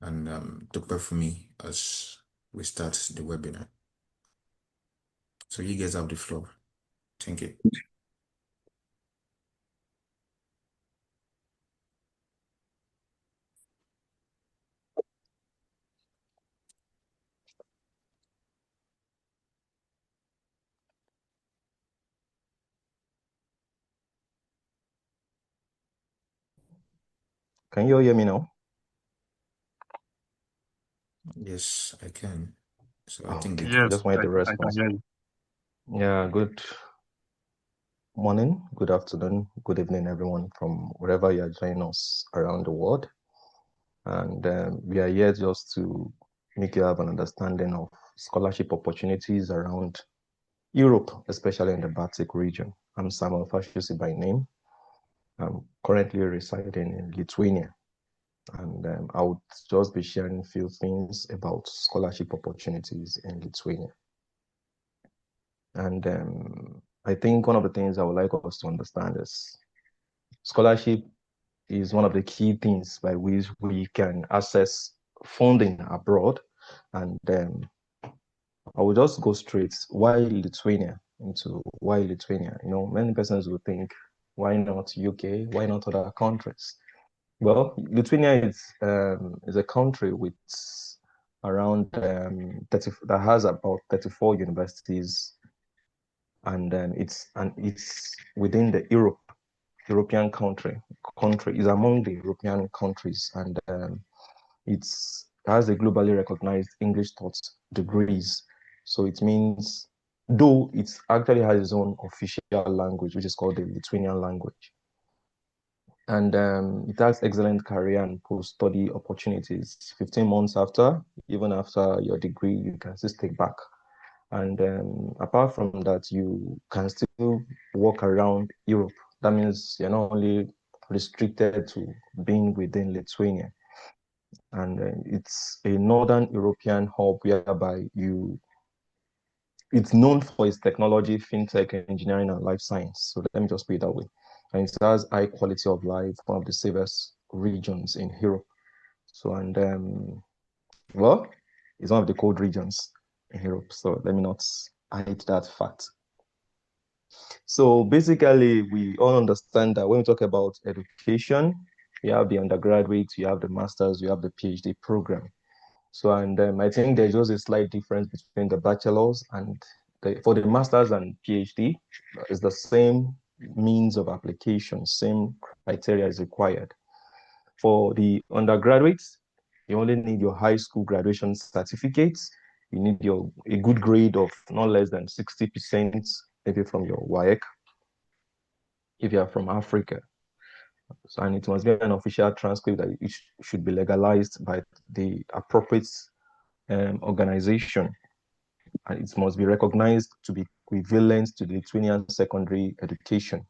and talk back for me as we start the webinar. So you guys have the floor. Thank you. Can you hear me now? Yes, I can. So I think Okay. the I just wanted the response. Yeah, good morning, good afternoon, good evening, everyone from wherever you are joining us around the world. And we are here just to make you have an understanding of scholarship opportunities around Europe, especially in the Baltic region. I'm Samuel Fashusi by name. I'm currently residing in Lithuania. And I would just be sharing a few things about scholarship opportunities in Lithuania. And I think one of the things I would like us to understand is scholarship is one of the key things by which we can access funding abroad. And I will just go straight. Why Lithuania? Why Lithuania? Many persons will think, why not UK? Why not other countries? Well, Lithuania is a country with around 30 that has about 34 universities, and it's within the European country is among the European countries, and it has a globally recognized English taught degrees. So it means, though it actually has its own official language, which is called the Lithuanian language. And it has excellent career and post-study opportunities. 15 months after, even after your degree, you can still stay back. And apart from that, you can still walk around Europe. That means you're not only restricted to being within Lithuania. And it's a Northern European hub whereby it's known for its technology, fintech, engineering, and life science. So let me just put it that way. And it has high quality of life, one of the safest regions in Europe. So, and well, it's one of the cold regions in Europe. So let me not hide that fact. So basically, we all understand that when we talk about education, you have the undergraduate, you have the master's, you have the PhD program. So, and I think there's just a slight difference between the bachelor's and for the master's and PhD, it's the same means of application, same criteria is required. For the undergraduates, you only need your high school graduation certificates. You need a good grade of not less than 60%, maybe from your WAEC, if you are from Africa. So, and it must be an official transcript that it should be legalized by the appropriate organization, and it must be recognized to be equivalent to the Lithuanian secondary education.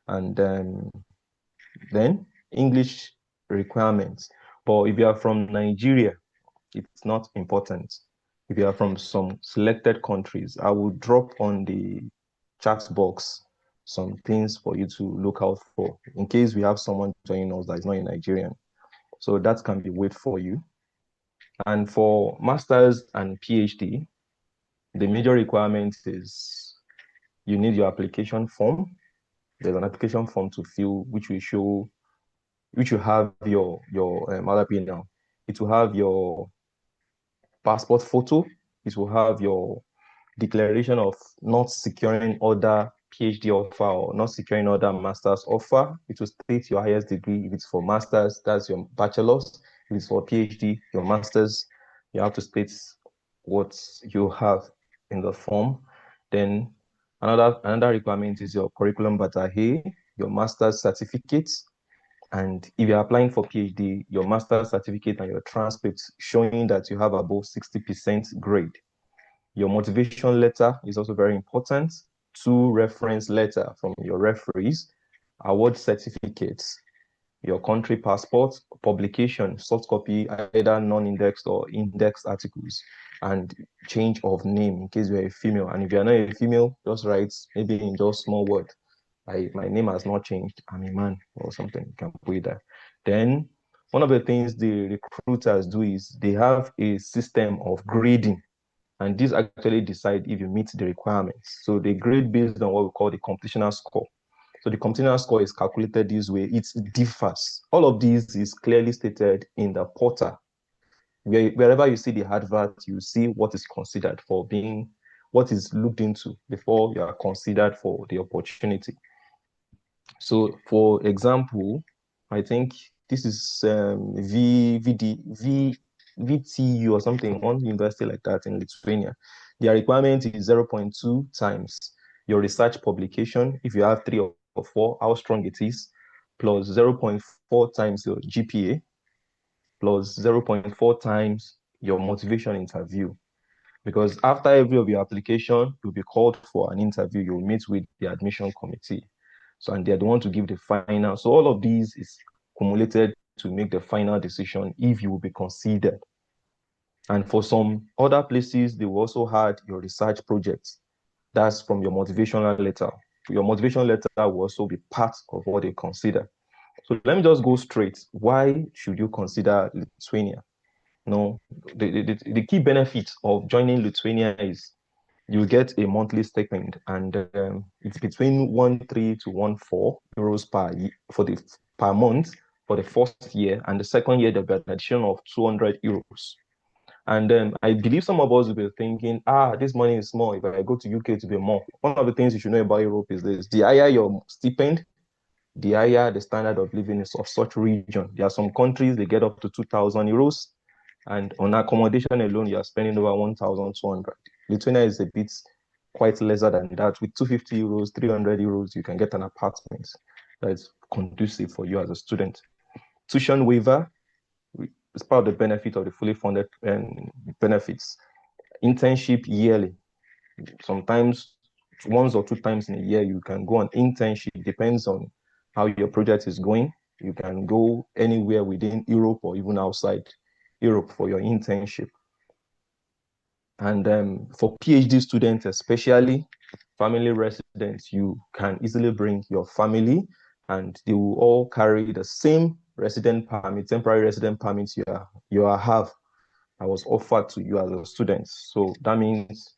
And then English requirements. But if you are from Nigeria, it's not important. If you are from some selected countries, I will drop on the chat box some things for you to look out for in case we have someone joining us that is not a Nigerian. So that can be wait for you. And for masters and PhD, the major requirement is you need your application form. There's an application form to fill, which will have your now. It will have your passport photo. It will have your declaration of not securing other PhD offer or not securing other master's offer. It will state your highest degree. If it's for master's, that's your bachelor's. If it's for PhD, your master's. You have to state what you have in the form. Then another requirement is your curriculum vitae, your master's certificate. And if you're applying for PhD, your master's certificate and your transcript showing that you have above 60% grade. Your motivation letter is also very important. 2 reference letter from your referees, award certificates, your country passport, publication, soft copy, either non-indexed or indexed articles, and change of name in case you're a female. And if you're not a female, just write maybe in just small word. My name has not changed. I'm a man or something. You can put it there. Then one of the things the recruiters do is they have a system of grading, and this actually decide if you meet the requirements. So they grade based on what we call the completion score. So the completion score is calculated this way. It differs. All of these is clearly stated in the portal. Wherever you see the advert, you see what is considered for being, what is looked into before you are considered for the opportunity. So, for example, I think this is VTU or something, one university like that in Lithuania. Their requirement is 0.2 times your research publication. If you have 3 or 4, how strong it is, plus 0.4 times your GPA, plus 0.4 times your motivation interview. Because after every of your application, you'll be called for an interview. You'll meet with the admission committee. So, and they're the one to give the final. So all of these is cumulated to make the final decision if you will be considered. And for some other places, they will also add your research projects. That's from your motivational letter. Your motivational letter will also be part of what they consider. So let me just go straight. Why should you consider Lithuania? No, the key benefit of joining Lithuania is you get a monthly stipend, and it's between 1.3 to 1.4 euros per month for the first year, and the second year there'll be an addition of 200 euros. And I believe some of us will be thinking, this money is small. If I go to UK, to be more. One of the things you should know about Europe is this: the higher your stipend, the higher the standard of living is of such region. There are some countries they get up to 2,000 euros, and on accommodation alone, you are spending over 1,200. Lithuania is a bit quite lesser than that. With 250 euros, 300 euros, you can get an apartment that is conducive for you as a student. Tuition waiver is part of the benefit of the fully funded benefits. Internship yearly. Sometimes once or 2 times in a year, you can go on internship. Depends on how your project is going. You can go anywhere within Europe or even outside Europe for your internship. And for PhD students, especially family residents, you can easily bring your family, and they will all carry the same resident permit, temporary resident permits you have that was offered to you as a student. So that means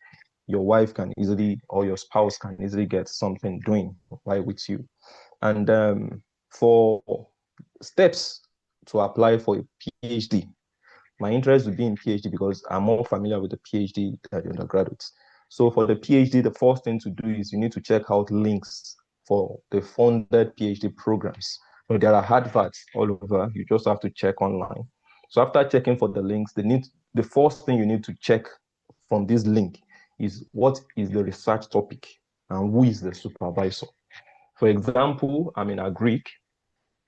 your wife can easily, or your spouse can easily get something doing while with you. And for steps to apply for a PhD, my interest would be in PhD because I'm more familiar with the PhD than the undergraduates. So for the PhD, the first thing to do is you need to check out links for the funded PhD programs. So there are adverts all over. You just have to check online. So after checking for the links, the first thing you need to check from this link is what is the research topic and who is the supervisor. For example, I'm in Agric.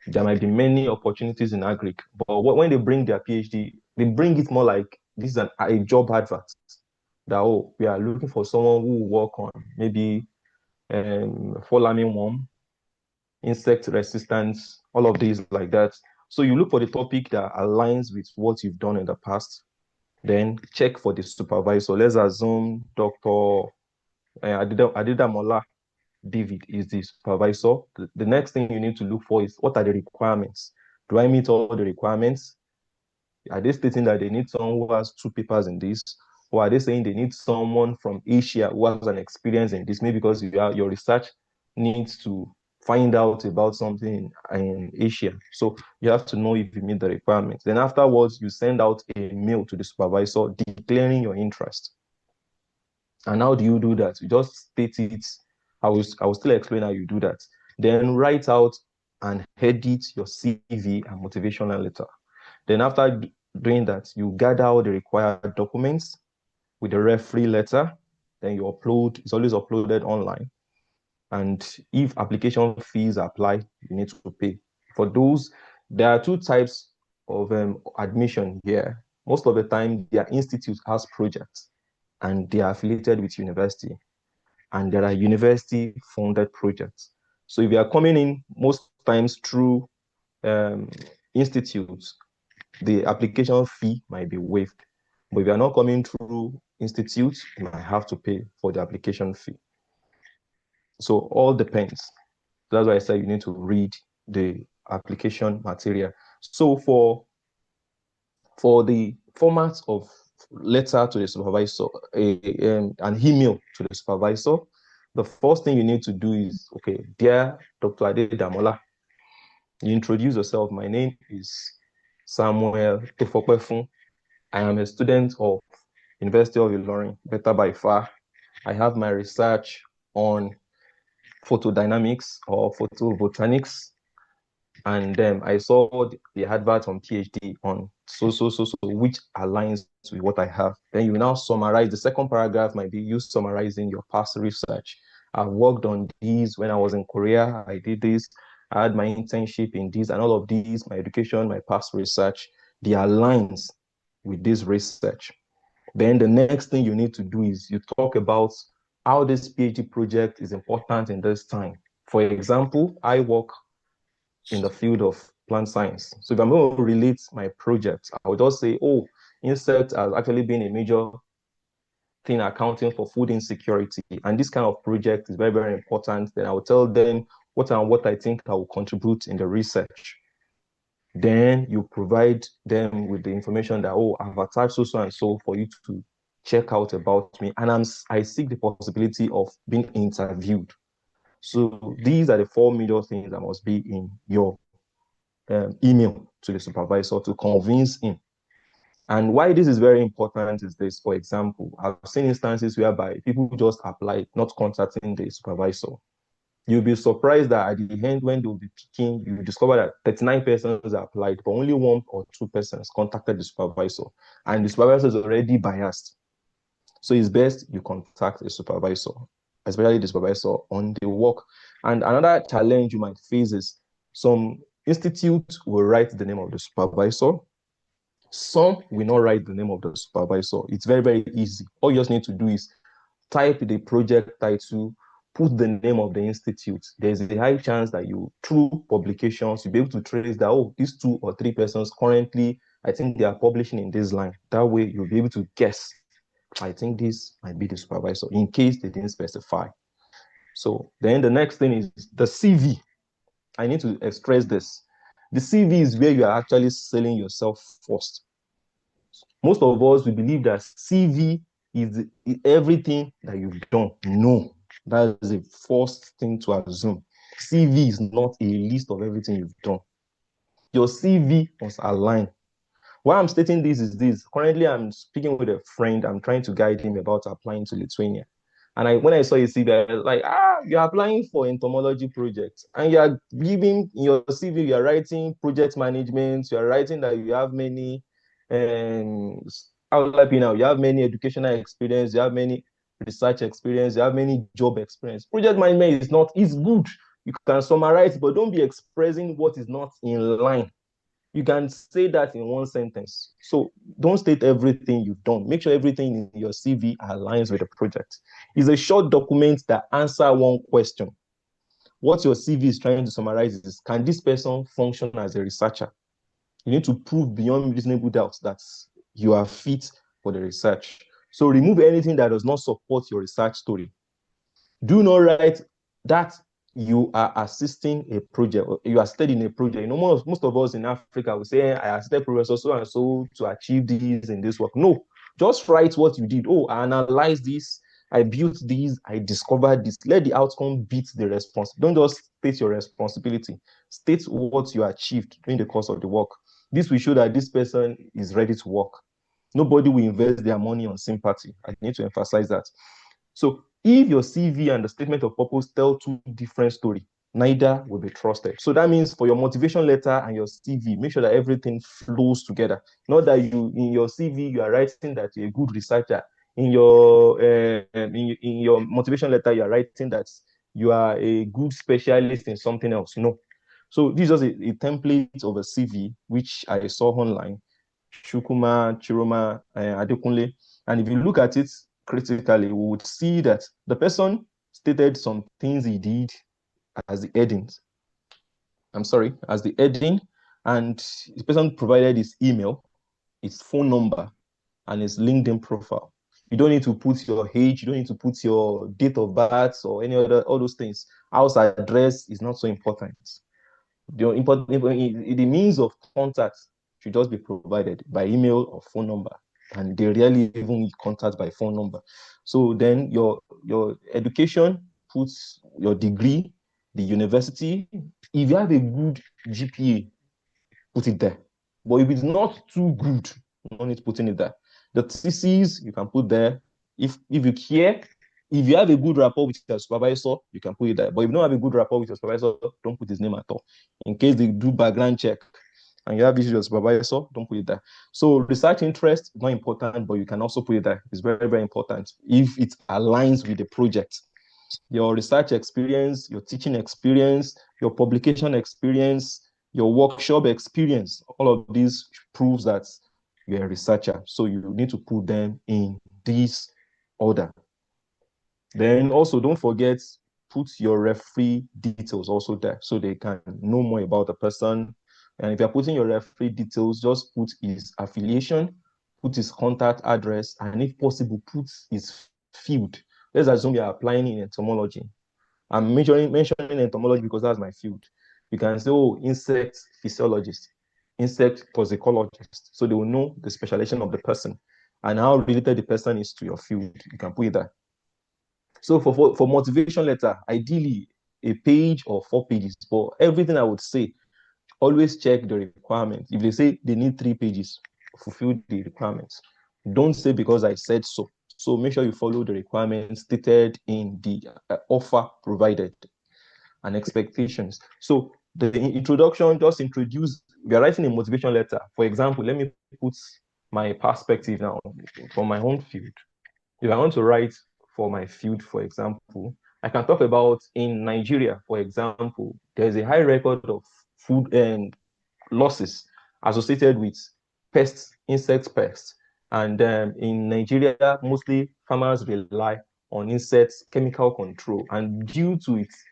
There might be many opportunities in Agric, but when they bring their PhD, they bring it more like this is a job advert. That, we are looking for someone who will work on maybe fall armyworm, insect resistance, all of these like that. So you look for the topic that aligns with what you've done in the past, then check for the supervisor. Let's assume Dr. Adidamola David is the supervisor. The next thing you need to look for is what are the requirements? Do I meet all the requirements? Are they stating that they need someone who has 2 papers in this? Or are they saying they need someone from Asia who has an experience in this? Maybe because your research needs to find out about something in Asia. So you have to know if you meet the requirements. Then afterwards, you send out a mail to the supervisor declaring your interest. And how do you do that? You just state it. I will still explain how you do that. Then write out and edit your CV and motivational letter. Then after doing that, you gather all the required documents with the referee letter. Then you upload. It's always uploaded online. And if application fees apply, you need to pay. For those, there are 2 types of admission here. Most of the time, their institute has projects and they are affiliated with university. And there are university-funded projects. So if you are coming in most times through institutes, the application fee might be waived. But if you are not coming through institutes, you might have to pay for the application fee. So all depends. That's why I said you need to read the application material. So for the format of letter to the supervisor, an email to the supervisor, the first thing you need to do is, okay, dear Dr. Adedamola, you introduce yourself. My name is Samuel Tofokwefun. I am a student of University of Ilorin, better by far. I have my research on photodynamics or photobotanics, and I saw the advert on PhD on so, which aligns with what I have. Then you now summarize. The second paragraph might be you summarizing your past research. I worked on these when I was in Korea. I did this. I had my internship in this, and all of these, my education, my past research, the aligns with this research. Then the next thing you need to do is you talk about how this PhD project is important in this time. For example, I work in the field of plant science. So if I'm going to relate my project, I would just say, oh, insects has actually been a major thing accounting for food insecurity. And this kind of project is very, very important. Then I will tell them what I think I will contribute in the research. Then you provide them with the information that, oh, I've attached so and so for you to check out about me. And I seek the possibility of being interviewed. So these are the four major things that must be in your email to the supervisor to convince him. And why this is very important is this: for example, I've seen instances whereby people just apply, not contacting the supervisor. You'll be surprised that at the end, when they'll be picking, you discover that 39 persons applied, but only one or two persons contacted the supervisor. And the supervisor is already biased. So it's best you contact a supervisor, especially the supervisor on the work. And another challenge you might face is some institutes will write the name of the supervisor. Some will not write the name of the supervisor. It's very, very easy. All you just need to do is type the project title, put the name of the institute. There's a high chance that you, through publications, you'll be able to trace that, oh, these two or three persons currently, I think they are publishing in this line. That way you'll be able to guess, I think this might be the supervisor, in case they didn't specify. So then the next thing is the CV. I need to express this. The CV is where you are actually selling yourself first. Most of us, we believe that CV is everything that you've done. No, that is the first thing to assume. CV is not a list of everything you've done. Your CV must align. Why I'm stating this is this. Currently, I'm speaking with a friend. I'm trying to guide him about applying to Lithuania. And when I saw his CV, I was like, you're applying for entomology projects, and you're giving in your CV, you're writing project management, you're writing that you have many, um, how will I be now? You have many educational experience, you have many research experience, you have many job experience. Project management is not, it's good. You can summarize, but don't be expressing what is not in line. You can say that in one sentence. So don't state everything you've done. Make sure everything in your CV aligns with the project. It's a short document that answers one question. What your CV is trying to summarize is, can this person function as a researcher? You need to prove beyond reasonable doubt that you are fit for the research. So remove anything that does not support your research story. Do not write that you are assisting a project, you are studying a project. You know, most of us in Africa will say, I assisted Professor so and so to achieve this in this work. No, just write what you did. Oh, I analyzed this, I built this, I discovered this. Let the outcome beat the response. Don't just state your responsibility. State what you achieved during the course of the work. This will show that this person is ready to work. Nobody will invest their money on sympathy. I need to emphasize that. So if your CV and the statement of purpose tell two different stories, neither will be trusted. So that means for your motivation letter and your CV, make sure that everything flows together. Not that you, in your CV, you are writing that you're a good researcher. In your motivation letter, you are writing that you are a good specialist in something else. No. So this is just a template of a CV which I saw online. Shukuma, Chiroma, Adekunle. And if you look at it critically, we would see that the person stated some things he did as the headings. I'm sorry, as the heading, and the person provided his email, his phone number, and his LinkedIn profile. You don't need to put your age, you don't need to put your date of birth or any other, all those things. House address is not so important. The means of contact should just be provided by email or phone number, and they rarely even contact by phone number. So then your education puts your degree, the university. If you have a good GPA, put it there. But if it's not too good, no need putting it there. The thesis you can put there. If you care, if you have a good rapport with your supervisor, you can put it there. But if you don't have a good rapport with your supervisor, don't put his name at all. In case they do background check and you have issues with your supervisor, don't put it there. So research interest is not important, but you can also put it there. It's very, very important if it aligns with the project. Your research experience, your teaching experience, your publication experience, your workshop experience, all of these proves that you're a researcher. So you need to put them in this order. Then also don't forget, put your referee details also there so they can know more about the person. And if you're putting your referee details, just put his affiliation, put his contact address, and if possible, put his field. Let's assume you're applying in entomology. I'm mentioning entomology because that's my field. You can say, oh, insect physiologist, insect toxicologist. So they will know the specialization of the person and how related the person is to your field. You can put it there. So for motivation letter, ideally a page or 4 pages. For everything I would say, always check the requirements. If they say they need 3 pages, fulfill the requirements. Don't say because I said so. So make sure you follow the requirements stated in the offer provided and expectations. So the introduction, just introduce, we are writing a motivation letter. For example, let me put my perspective now from my own field. If I want to write for my field, for example, I can talk about in Nigeria, for example, there's a high record of food and losses associated with pests, insect pests. And in Nigeria, mostly farmers rely on insects chemical control. And due to its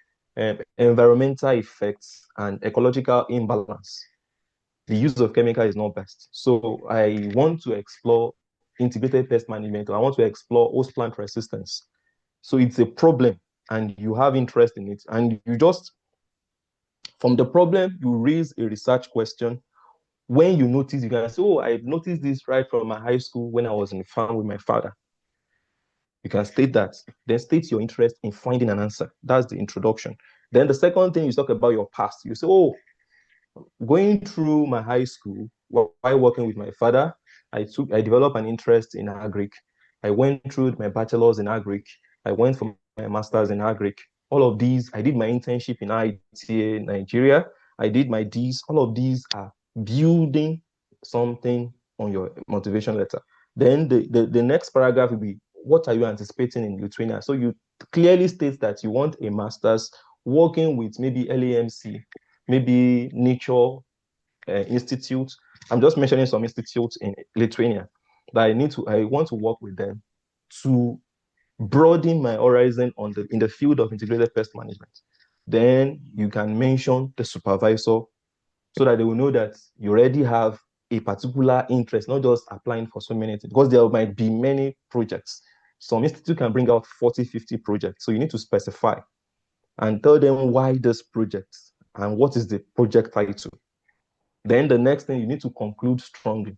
environmental effects and ecological imbalance, the use of chemical is not best. So I want to explore integrated pest management, or I want to explore host plant resistance. So it's a problem and you have interest in it. And you just, from the problem, you raise a research question. When you notice, you can say, oh, I noticed this right from my high school when I was in the farm with my father. You can state that. Then state your interest in finding an answer. That's the introduction. Then the second thing, you talk about your past. You say, oh, going through my high school while working with my father, I developed an interest in agric. I went through my bachelor's in agric. I went for my master's in agric. All of these, I did my internship in ITA Nigeria. I did my D's. All of these are building something on your motivation letter. Then the next paragraph will be, what are you anticipating in Lithuania? So you clearly state that you want a master's working with maybe LAMC, maybe Nature Institute. I'm just mentioning some institutes in Lithuania that I want to work with them to broaden my horizon in the field of integrated pest management. Then you can mention the supervisor so that they will know that you already have a particular interest, not just applying for so many things, because there might be many projects. Some institute can bring out 40, 50 projects. So you need to specify and tell them why this project and what is the project title. Then the next thing, you need to conclude strongly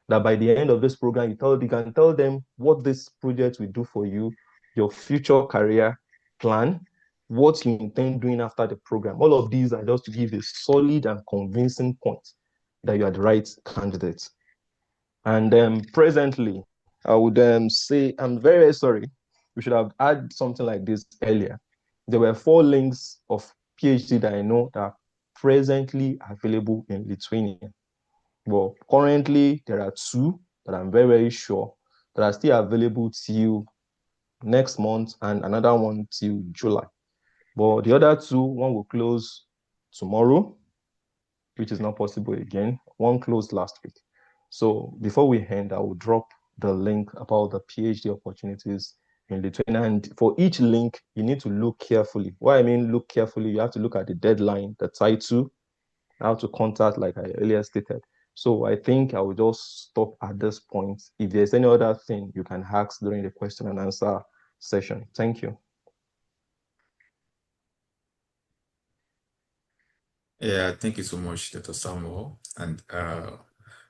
that by the end of this program, you can tell them what this project will do for you, your future career plan, what you intend doing after the program. All of these are just to give a solid and convincing point that you are the right candidate. And presently, I would say, I'm very, very sorry. We should have had something like this earlier. There were 4 links of PhD that I know that are presently available in Lithuania. Well, currently, there are 2 that I'm very, very sure that are still available till next month and another one till July. But the other 2, one will close tomorrow, which is not possible again. One closed last week. So before we end, I will drop the link about the PhD opportunities in Lithuania. And for each link, you need to look carefully. What I mean, look carefully, you have to look at the deadline, the title, how to contact, like I earlier stated. So I think I will just stop at this point. If there's any other thing, you can ask during the question and answer session. Thank you. Yeah, thank you so much, Dr. Samuel. And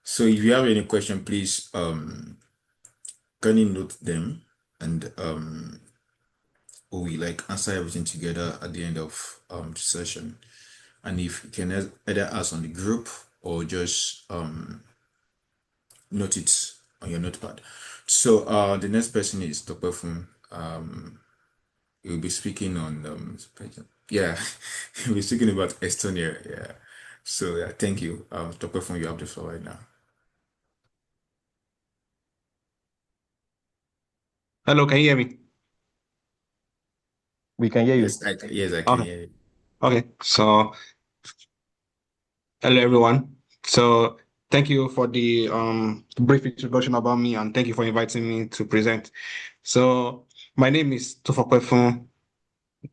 so if you have any question, please kindly note them, and we like answer everything together at the end of the session. And if you can either ask on the group or just note it on your notepad. So the next person is Dr. Fun. We'll be speaking on yeah, we'll be speaking about Estonia. Yeah. So yeah, thank you. Dr. Fun, you have the floor right now. Hello, can you hear me? We can hear you. Yes, I can Okay. hear you. Okay. So, hello everyone. So, thank you for the brief introduction about me, and thank you for inviting me to present. So, my name is Tofakwefun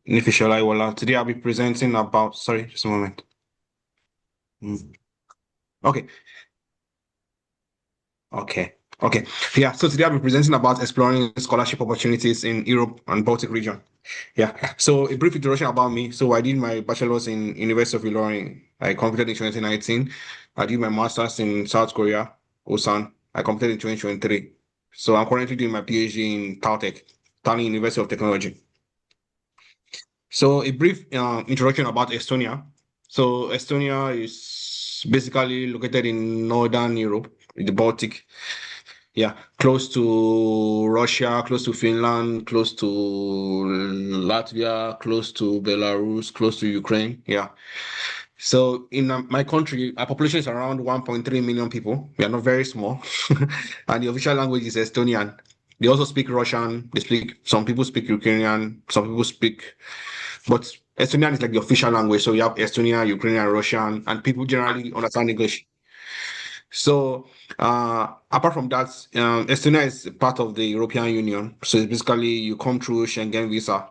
Nifisholaiwola. Today, I'll be presenting about. Sorry, just a moment. Mm. Okay. Okay. Okay. Yeah. So today I'll be presenting about exploring scholarship opportunities in Europe and Baltic region. Yeah. So a brief introduction about me. So I did my bachelor's in University of Ilorin. I completed in 2019. I did my master's in South Korea, Busan. I completed in 2023. So I'm currently doing my PhD in Caltech, Tallinn University of Technology. So a brief introduction about Estonia. So Estonia is basically located in Northern Europe, in the Baltic. Yeah, close to Russia, close to Finland, close to Latvia, close to Belarus, close to Ukraine. Yeah. So in my country, our population is around 1.3 million people. We are not very small. And the official language is Estonian. They also speak Russian. Some people speak Ukrainian, some people speak, but Estonian is like the official language. So you have Estonian, Ukrainian, Russian, and people generally understand English. So, apart from that, Estonia is part of the European Union. So it's basically you come through Schengen visa.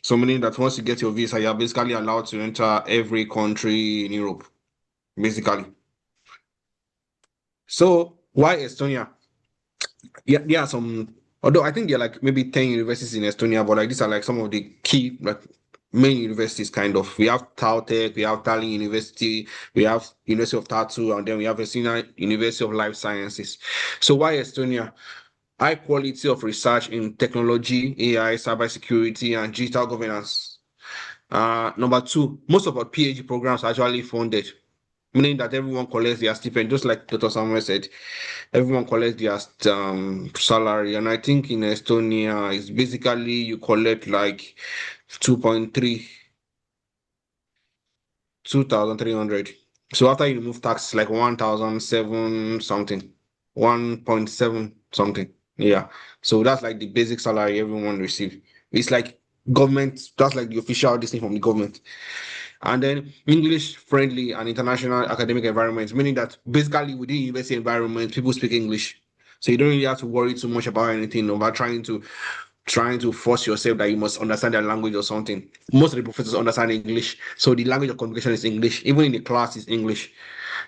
So meaning that once you get your visa, you're basically allowed to enter every country in Europe, basically. So why Estonia? Yeah, there are some. Although I think there are like maybe 10 universities in Estonia, but like these are like some of the key like main universities kind of. We have Talltech, we have Tallinn University, we have University of Tartu, and then we have Estonia University of Life Sciences. So why Estonia? High quality of research in technology, AI, cybersecurity, and digital governance. Number two, most of our PhD programs are actually funded, meaning that everyone collects their stipend, just like Dr. Samuel said, everyone collects their salary. And I think in Estonia, it's basically you collect like 2.3, 2,300. So after you remove tax, like 1,007 something, 1.7 something. Yeah. So that's like the basic salary everyone receives. It's like government, that's like the official this thing from the government. And then English friendly and international academic environments, meaning that basically within university environment, people speak English. So you don't really have to worry too much about anything about trying to force yourself that you must understand their language or something. Most of the professors understand English, so the language of communication is English. Even in the class is English,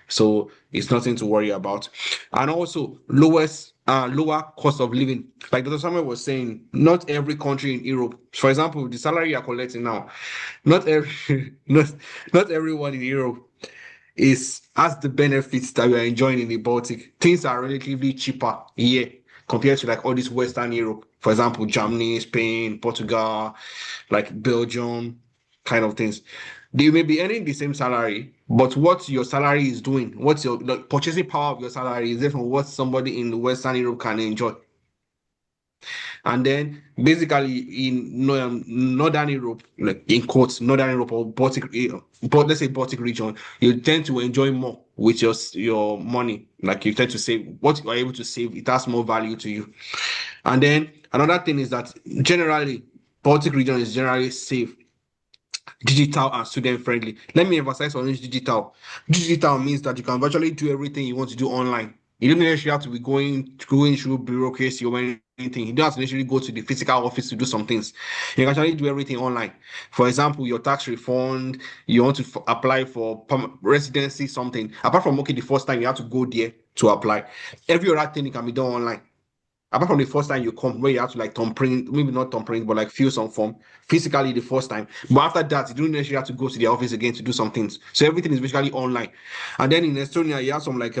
so it's nothing to worry about. And also lower cost of living. Like Dr. Samuel was saying, not every country in Europe, for example, the salary you are collecting now, not every not everyone in Europe is has the benefits that we are enjoying in the Baltic. Things are relatively cheaper here compared to like all this Western Europe. For example, Germany, Spain, Portugal, like Belgium, kind of things. They may be earning the same salary, but what your salary is doing, what's your the purchasing power of your salary is different from what somebody in Western Europe can enjoy. And then basically in Northern Europe, like in quotes, Northern Europe or Baltic, but let's say Baltic region, you tend to enjoy more with your money. Like you tend to save what you are able to save, it has more value to you. And then another thing is that generally, Baltic region is generally safe, digital and student friendly. Let me emphasize on this digital. Digital means that you can virtually do everything you want to do online. You don't necessarily have to be going through bureaucracy or anything. You don't have to necessarily go to the physical office to do some things. You can actually do everything online. For example, your tax refund, you want to apply for residency, something. Apart from okay, the first time you have to go there to apply. Every other thing can be done online. apart from the first time you come, where you have to like thumbprint, maybe not thumbprint, but like fill some form physically the first time. But after that, you don't necessarily have to go to the office again to do some things. So everything is basically online. And then in Estonia, you have some like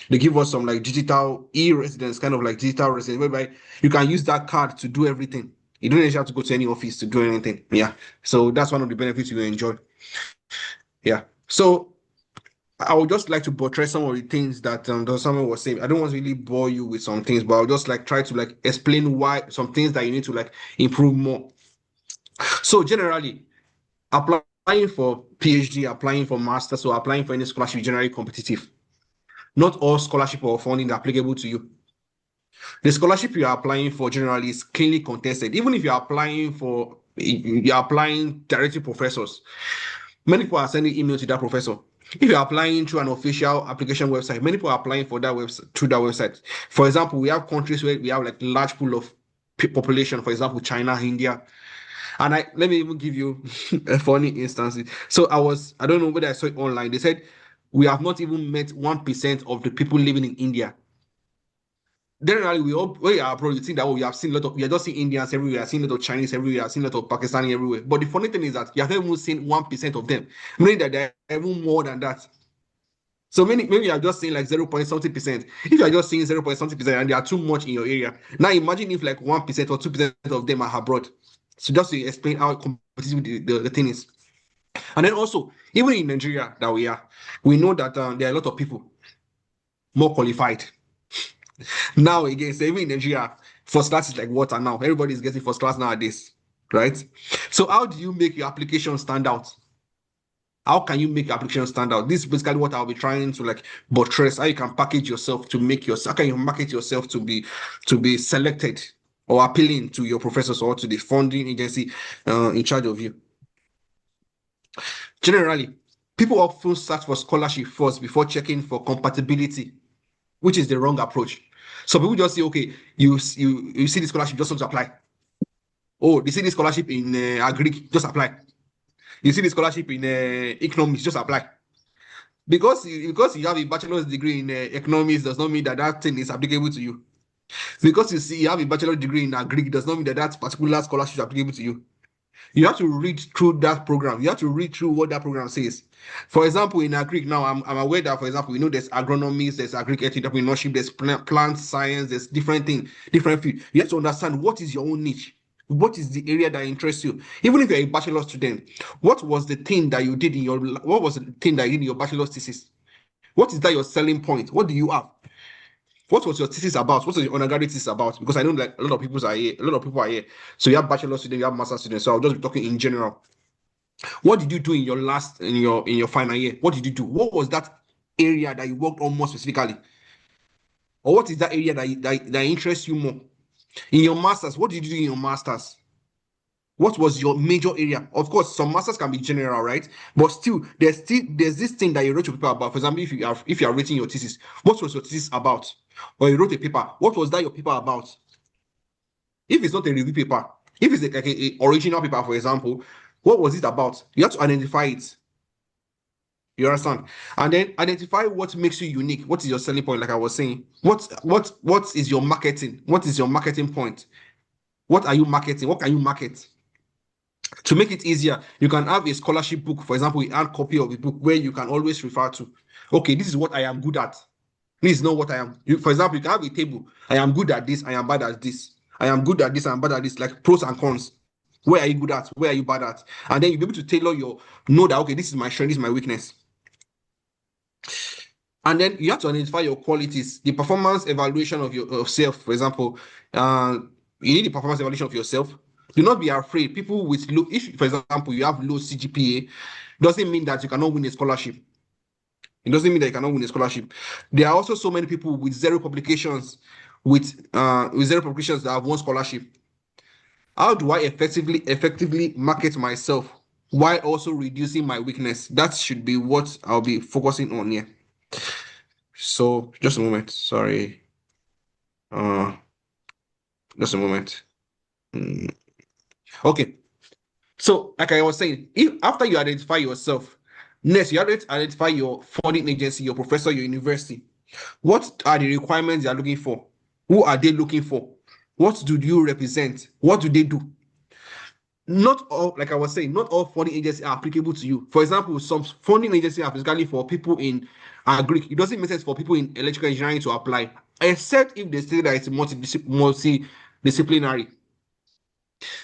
they give us some like digital e-residence, kind of like digital residence, whereby you can use that card to do everything. You don't necessarily have to go to any office to do anything. Yeah. So that's one of the benefits you enjoy. Yeah. So I would just like to buttress some of the things that someone was saying. I don't want to really bore you with some things, but I'll just like try to like explain why some things that you need to like improve more. So generally, applying for PhD, applying for masters, or applying for any scholarship is generally competitive. Not all scholarship or funding are applicable to you. The scholarship you are applying for generally is cleanly contested. Even if you're applying directly to professors, many people are sending email to that professor. If you're applying through an official application website, many people are applying for that website through that website. For example, we have countries where we have like large pool of population. For example, China, India, and let me even give you a funny instance. So I don't know whether I saw it online. They said we have not even met 1% of the people living in India. Generally, when you are abroad, you think that we have seen a lot of, we are just seeing Indians everywhere, we are seeing a lot of Chinese everywhere, we are seeing a lot of Pakistani everywhere. But the funny thing is that you have not even seen 1% of them, meaning that there are even more than that. So maybe you are just seeing like 0 point something percent. If you are just seeing 0 point something percent and they are too much in your area, now imagine if like 1% or 2% of them are abroad. So just to explain how competitive the thing is. And then also, even in Nigeria that we know that there are a lot of people more qualified. Now again, so even in Nigeria, first class is like water now. Everybody is getting first class nowadays, right? So how do you make your application stand out? How can you make your application stand out? This is basically what I'll be trying to like buttress. How you can package yourself to make yourself, how can you market yourself to be selected or appealing to your professors or to the funding agency in charge of you. Generally, people often search for scholarship first before checking for compatibility, which is the wrong approach. So people just say, okay, you see the scholarship, just want to apply. Oh, they see the scholarship in Agric, just apply. You see the scholarship in economics, just apply. Because you have a bachelor's degree in economics does not mean that that thing is applicable to you. Because you have a bachelor's degree in Agric does not mean that that particular scholarship is applicable to you. You have to read through that program. You have to read through what that program says. For example, in Agric now, I'm aware that, for example, we know there's agronomy, there's agric entrepreneurship, there's plant science, there's different things, different fields. You have to understand what is your own niche. What is the area that interests you? Even if you're a bachelor student, what was the thing that you did in your bachelor's thesis? What is that your selling point? What do you have? What was your thesis about? What was your undergraduate thesis about? Because I know like a lot of people are here. So you have bachelor students, you have master students. So I'll just be talking in general. What did you do in your final year? What did you do? What was that area that you worked on more specifically? Or what is that area that interests you more? In your masters, what did you do in your masters? What was your major area? Of course, some masters can be general, right? But still, there's this thing that you wrote your paper about. For example, if you are writing your thesis, what was your thesis about? Or you wrote a paper, what was that your paper about? If it's not a review paper, if it's like a original paper, for example, what was it about? You have to identify it. You understand? And then identify what makes you unique. What is your selling point? Like I was saying, what is your marketing? What is your marketing point? What are you marketing? What can you market? To make it easier, you can have a scholarship book, for example, a hard copy of the book where you can always refer to. Okay, this is what I am good at. This is not what I am. For example, you can have a table. I am good at this. I am bad at this. I am good at this. I am bad at this. Like pros and cons. Where are you good at? Where are you bad at? And then you'll be able to tailor know that, okay, this is my strength, this is my weakness. And then you have to identify your qualities, the performance evaluation of yourself. For example, you need the performance evaluation of yourself. Do not be afraid. People with low, if for example you have low CGPA, doesn't mean that you cannot win a scholarship. It doesn't mean that you cannot win a scholarship. There are also so many people with zero publications, with zero publications that have won scholarship. How do I effectively market myself while also reducing my weakness? That should be what I'll be focusing on here. So just a moment. Sorry. Just a moment. Okay. So, like I was saying, if after you identify yourself, next you have to identify your funding agency, your professor, your university. What are the requirements they are looking for? Who are they looking for? What do you represent? What do they do? Not all, like I was saying, not all funding agencies are applicable to you. For example, some funding agencies are specifically for people in Greek. It doesn't make sense for people in electrical engineering to apply, except if they say that it's multidisciplinary.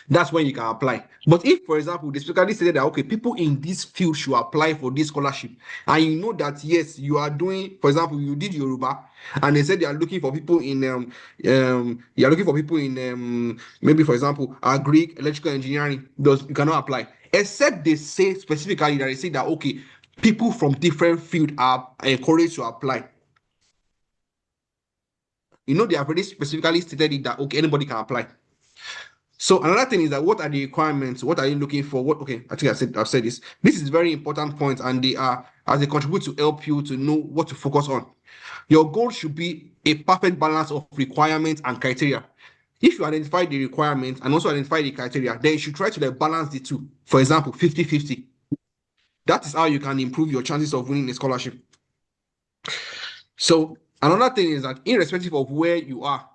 That's when you can apply. But if, for example, they specifically said that okay, people in this field should apply for this scholarship, and you know that yes, you are doing, for example, you did Yoruba, and they said they are looking for people in you are looking for people in maybe for example, Greek electrical engineering, those you cannot apply, except they say specifically that they say that okay, people from different field are encouraged to apply. You know, they have already specifically stated it that okay, anybody can apply. So another thing is that what are the requirements? What are you looking for? What okay, I think I've said this. This is a very important point, and they are as they contribute to help you to know what to focus on. Your goal should be a perfect balance of requirements and criteria. If you identify the requirements and also identify the criteria, then you should try to like balance the two. For example, 50-50. That is how you can improve your chances of winning a scholarship. So another thing is that irrespective of where you are,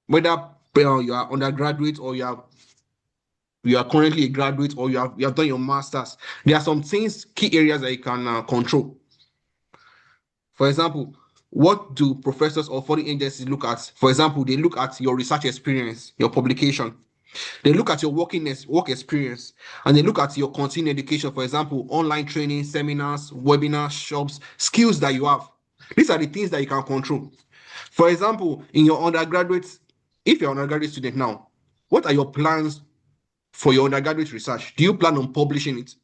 whether you are undergraduate or you are currently a graduate or you have done your masters, there are some things, key areas that you can control. For example, what do professors or foreign agencies look at? For example, they look at your research experience, your publication. They look at your work experience, and they look at your continuing education. For example, online training, seminars, webinars, shops, skills that you have. These are the things that you can control. For example, in your undergraduate, if you're an undergraduate student now, what are your plans for your undergraduate research? Do you plan on publishing it?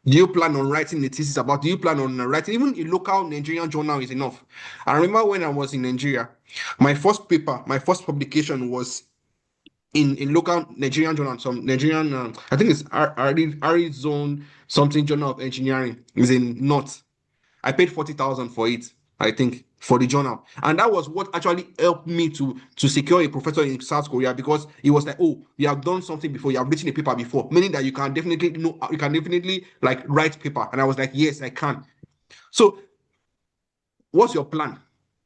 Do you plan on writing a thesis about? Do you plan on writing even a local Nigerian journal is enough? I remember when I was in Nigeria, my first paper, my first publication was in local Nigerian journal, some Nigerian, I think it's Arizona something journal of engineering. Is in North. I paid 40,000 for it, I think, for the journal. And that was what actually helped me to secure a professor in South Korea, because it was like, oh, you have done something before, you have written a paper before, meaning that you can definitely like write paper. And I was like, yes, I can. So what's your plan?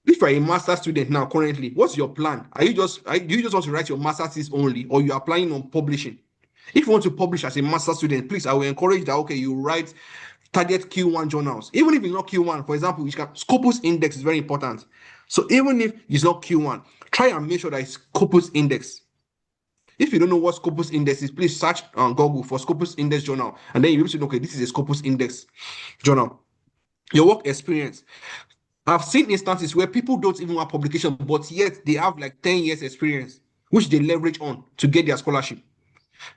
If you're a master student now currently, what's your plan? Do you just want to write your master's thesis only, or you are planning on publishing? If you want to publish as a master student, please, I will encourage that okay, you write target Q1 journals. Even if it's not Q1, for example, Scopus index is very important. So even if it's not Q1, try and make sure that it's Scopus index. If you don't know what Scopus index is, please search on Google for Scopus index journal, and then you'll be able to know, okay, this is a Scopus index journal. Your work experience. I've seen instances where people don't even have publication, but yet they have like 10 years experience, which they leverage on to get their scholarship.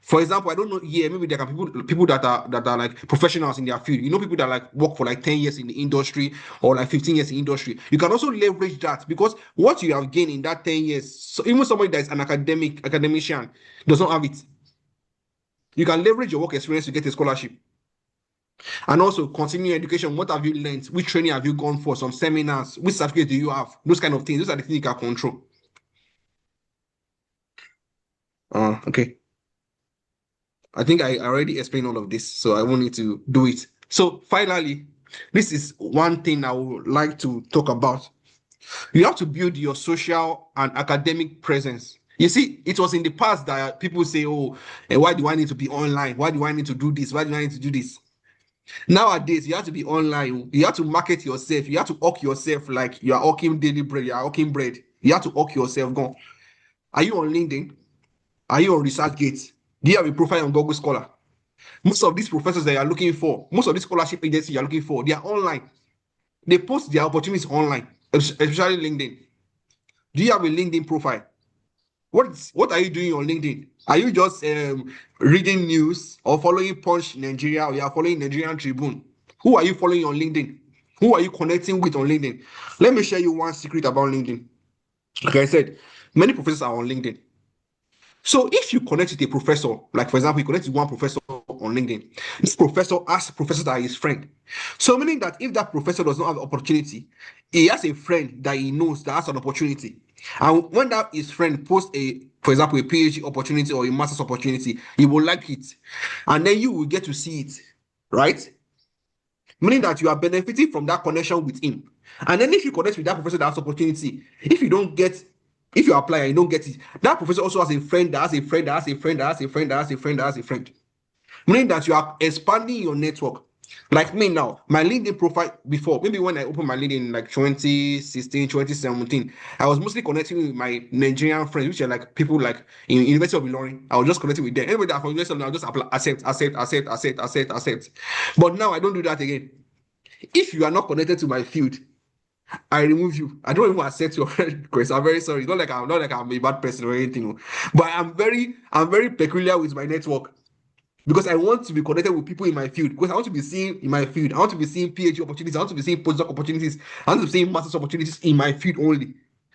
For example, I don't know, yeah, maybe there are people that are like professionals in their field. You know, people that like work for like 10 years in the industry or like 15 years in industry. You can also leverage that, because what you have gained in that 10 years, so even somebody that is an academician does not have it. You can leverage your work experience to get a scholarship. And also continuing education. What have you learned? Which training have you gone for? Some seminars? Which certificate do you have? Those kind of things. Those are the things you can control. Okay. I think I already explained all of this, so I won't need to do it. So finally, this is one thing I would like to talk about. You have to build your social and academic presence. You see, it was in the past that people say, oh, why do I need to be online? Why do I need to do this? Why do I need to do this? Nowadays, you have to be online. You have to market yourself. You have to hawk yourself like you are hawking daily bread. You are hawking bread. You have to hawk yourself. Go. Are you on LinkedIn? Are you on ResearchGate? Do you have a profile on Google Scholar? Most of these professors that you are looking for, most of these scholarship agencies you are looking for, they are online. They post their opportunities online, especially LinkedIn. Do you have a LinkedIn profile? What are you doing on LinkedIn? Are you just reading news or following Punch Nigeria, or you are following Nigerian Tribune? Who are you following on LinkedIn? Who are you connecting with on LinkedIn? Let me share you one secret about LinkedIn. Like I said, many professors are on LinkedIn. So if you connect with a professor, like for example, you connect with one professor on LinkedIn, this professor asks professor that is his friend. So meaning that if that professor does not have the opportunity, he has a friend that he knows that has an opportunity. And when that his friend posts for example, a PhD opportunity or a master's opportunity, he will like it. And then you will get to see it, right? Meaning that you are benefiting from that connection with him. And then if you connect with that professor that has opportunity, if you don't get If you apply and you don't get it, that professor also has a friend that has a friend that has a friend that has a friend that has a friend that has a friend. Meaning that you are expanding your network. Like me now, my LinkedIn profile before, maybe when I opened my LinkedIn in like 2016, 2017, I was mostly connecting with my Nigerian friends, which are like people like in University of Ilorin. I was just connecting with them. Anybody that from University of Ilorin, I'll just apply, accept. But now I don't do that again. If you are not connected to my field, I remove you. I don't even accept your request. I'm very sorry. It's not like I'm a bad person or anything. But I'm very peculiar with my network because I want to be connected with people in my field. Because I want to be seeing in my field. I want to be seeing PhD opportunities. I want to be seeing postdoc opportunities. I want to be seeing master's opportunities in my field only.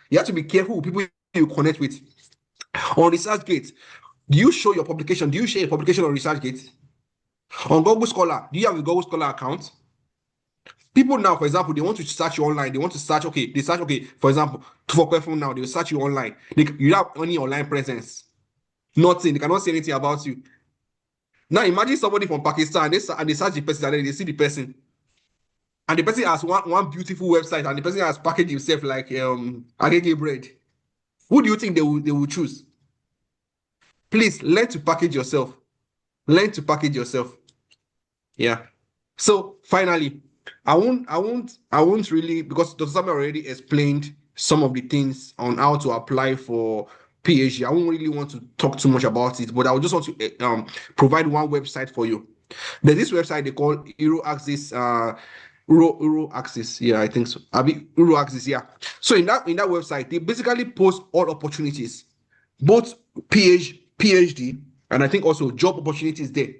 You have to be careful with people you connect with. On ResearchGate, do you show your publication? Do you share a publication on ResearchGate? On Google Scholar, do you have a Google Scholar account? People now, for example, they want to search you online. They want to search, okay, they search, okay, for example, for Perfume now, they will search you online. You have any online presence. Nothing. They cannot say anything about you. Now imagine somebody from Pakistan and they search the person and then they see the person. And the person has one beautiful website and the person has packaged himself like agege bread. Who do you think they will choose? Please learn to package yourself. Learn to package yourself. Yeah. So finally, I won't really, because Dr. Samuel already explained some of the things on how to apply for PhD. I won't really want to talk too much about it, but I would just want to provide one website for you. There's this website they call EuroAxis, EuroAxis. Yeah, I think so. EuroAxis, yeah. So in that website, they basically post all opportunities, both PhD, and I think also job opportunities there.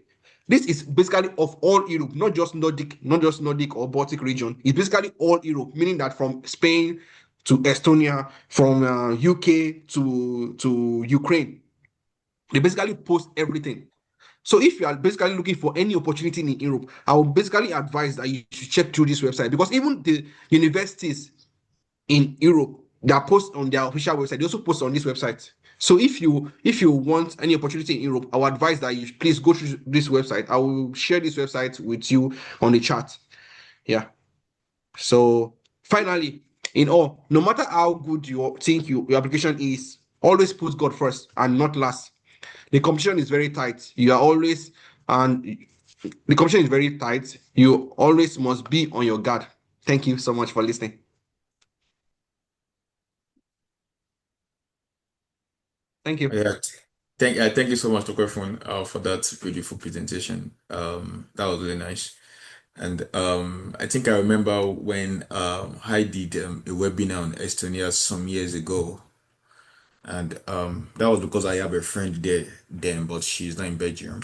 This is basically of all Europe, not just Nordic or Baltic region. It's basically all Europe, meaning that from Spain to Estonia, from UK to Ukraine, they basically post everything. So if you are basically looking for any opportunity in Europe, I would basically advise that you should check through this website, because even the universities in Europe that post on their official website, they also post on this website. So if you want any opportunity in Europe, I would advise that you please go through this website. I will share this website with you on the chat. Yeah. So finally, in all, no matter how good you think your application is, always put God first and not last. The competition is very tight. You are always and the competition is very tight. You always must be on your guard. Thank you so much for listening. Thank you. Yeah, thank you so much, Dr. Fun, for that beautiful presentation. That was really nice. And I think I remember when I did a webinar on Estonia some years ago, and that was because I have a friend there then, but she's not in Belgium.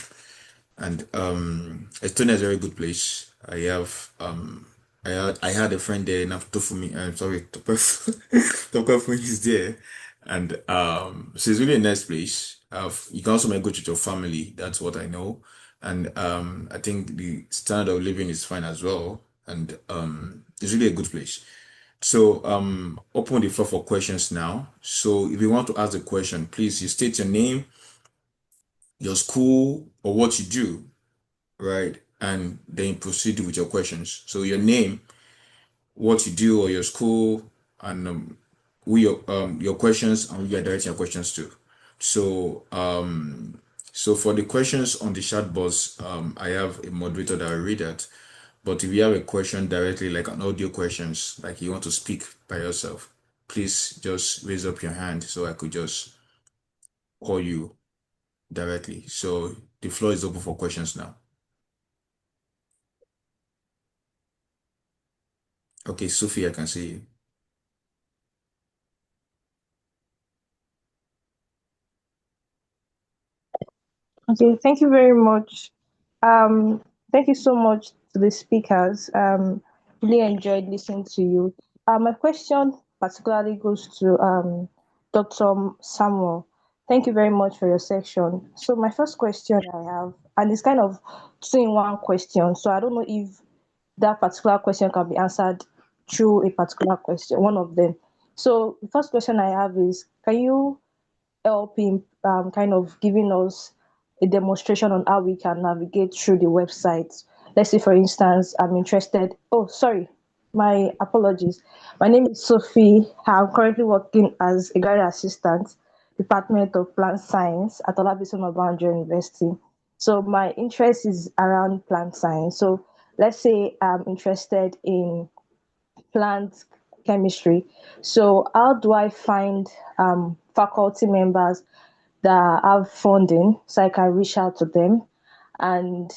And Estonia is a very good place. I had a friend there enough to for me. I'm sorry, Topper is there, and so it's really a nice place. You can also migrate with your family. That's what I know, and I think the standard of living is fine as well, and it's really a good place. So open the floor for questions now. So if you want to ask a question, please you state your name, your school, or what you do, right? And then proceed with your questions. So your name, what you do, or your school, and who your questions and who you're directing your questions to. So so for the questions on the chat box, I have a moderator that will read that. But if you have a question directly, like an audio questions, like you want to speak by yourself, please just raise up your hand so I could just call you directly. So the floor is open for questions now. Okay, Sophie, I can see you. Okay, thank you very much. Um, Thank you so much to the speakers. Really enjoyed listening to you. My question particularly goes to Dr. Samuel. Thank you very much for your section. So my first question I have, and it's kind of two in one question. So I don't know if that particular question can be answered through a particular question, one of them. So the first question I have is, can you help in kind of giving us a demonstration on how we can navigate through the website? Let's say, for instance, I'm interested. Oh, sorry. My apologies. My name is Sophie. I'm currently working as a graduate assistant, Department of Plant Science at Olabisi Onabanjo University. So my interest is around plant science. So let's say I'm interested in plant chemistry. So how do I find faculty members that have funding so I can reach out to them? And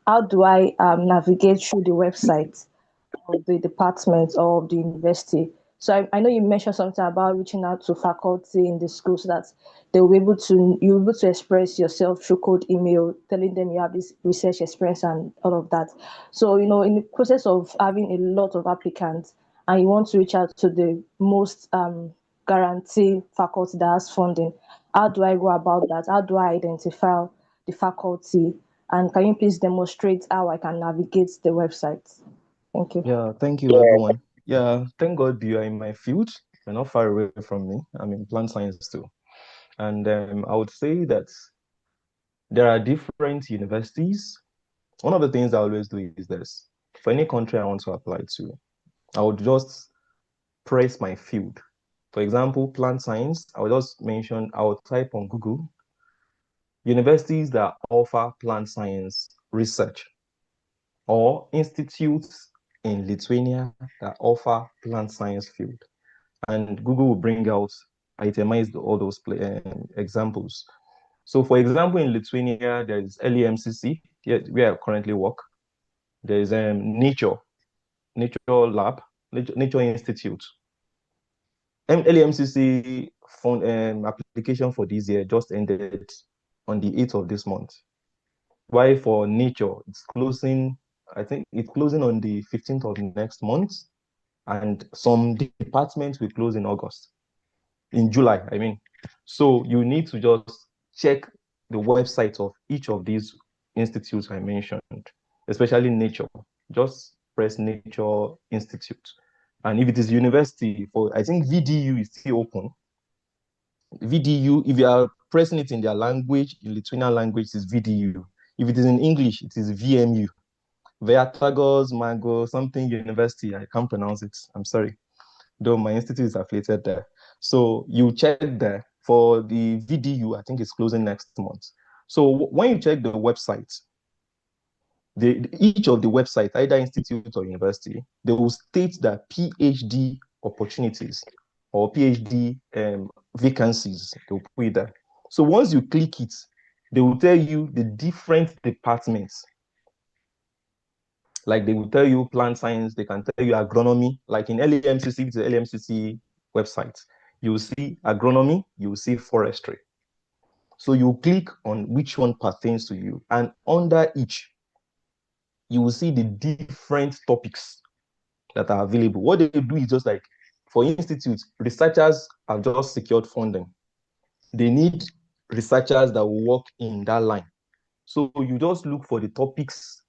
how do I navigate through the website of the department or of the university? So I know you mentioned something about reaching out to faculty in the school so that you'll be able to express yourself through cold email, telling them you have this research experience and all of that. So, in the process of having a lot of applicants and you want to reach out to the most guarantee faculty that has funding, how do I go about that? How do I identify the faculty? And can you please demonstrate how I can navigate the website? Thank you. Yeah, thank you, everyone. Yeah, thank God you are in my field. You're not far away from me. I'm in plant science too. And I would say that there are different universities. One of the things I always do is this. For any country I want to apply to, I would just press my field. For example, plant science, I would just mention, I would type on Google, universities that offer plant science research or institutes in Lithuania that offer plant science field. And Google will bring out, itemize all those examples. So for example, in Lithuania, there is LEMCC, where I currently work. There is Nature Lab, Nature Institute. LEMCC fund application for this year just ended on the 8th of this month. Why for Nature, it's closing, I think it's closing on the 15th of next month, and some departments will close in August, in July, I mean. So you need to just check the website of each of these institutes I mentioned, especially Nature. Just press Nature Institute. And if it is university, I think VDU is still open. VDU, if you are pressing it in their language, in Lithuanian language, it is VDU. If it is in English, it is VMU. Viatagos, Mago, something university. I can't pronounce it. I'm sorry. Though my institute is affiliated there. So you check there for the VDU, I think it's closing next month. So when you check the website, each of the websites, either institute or university, they will state that PhD opportunities or PhD vacancies, they'll put it there. So once you click it, they will tell you the different departments. Like they will tell you plant science, they can tell you agronomy. Like in LAMCC, the LMCC website, you will see agronomy, you will see forestry. So you click on which one pertains to you, and under each, you will see the different topics that are available. What they do is just like, for institutes, researchers have just secured funding. They need researchers that will work in that line. So you just look for the topics.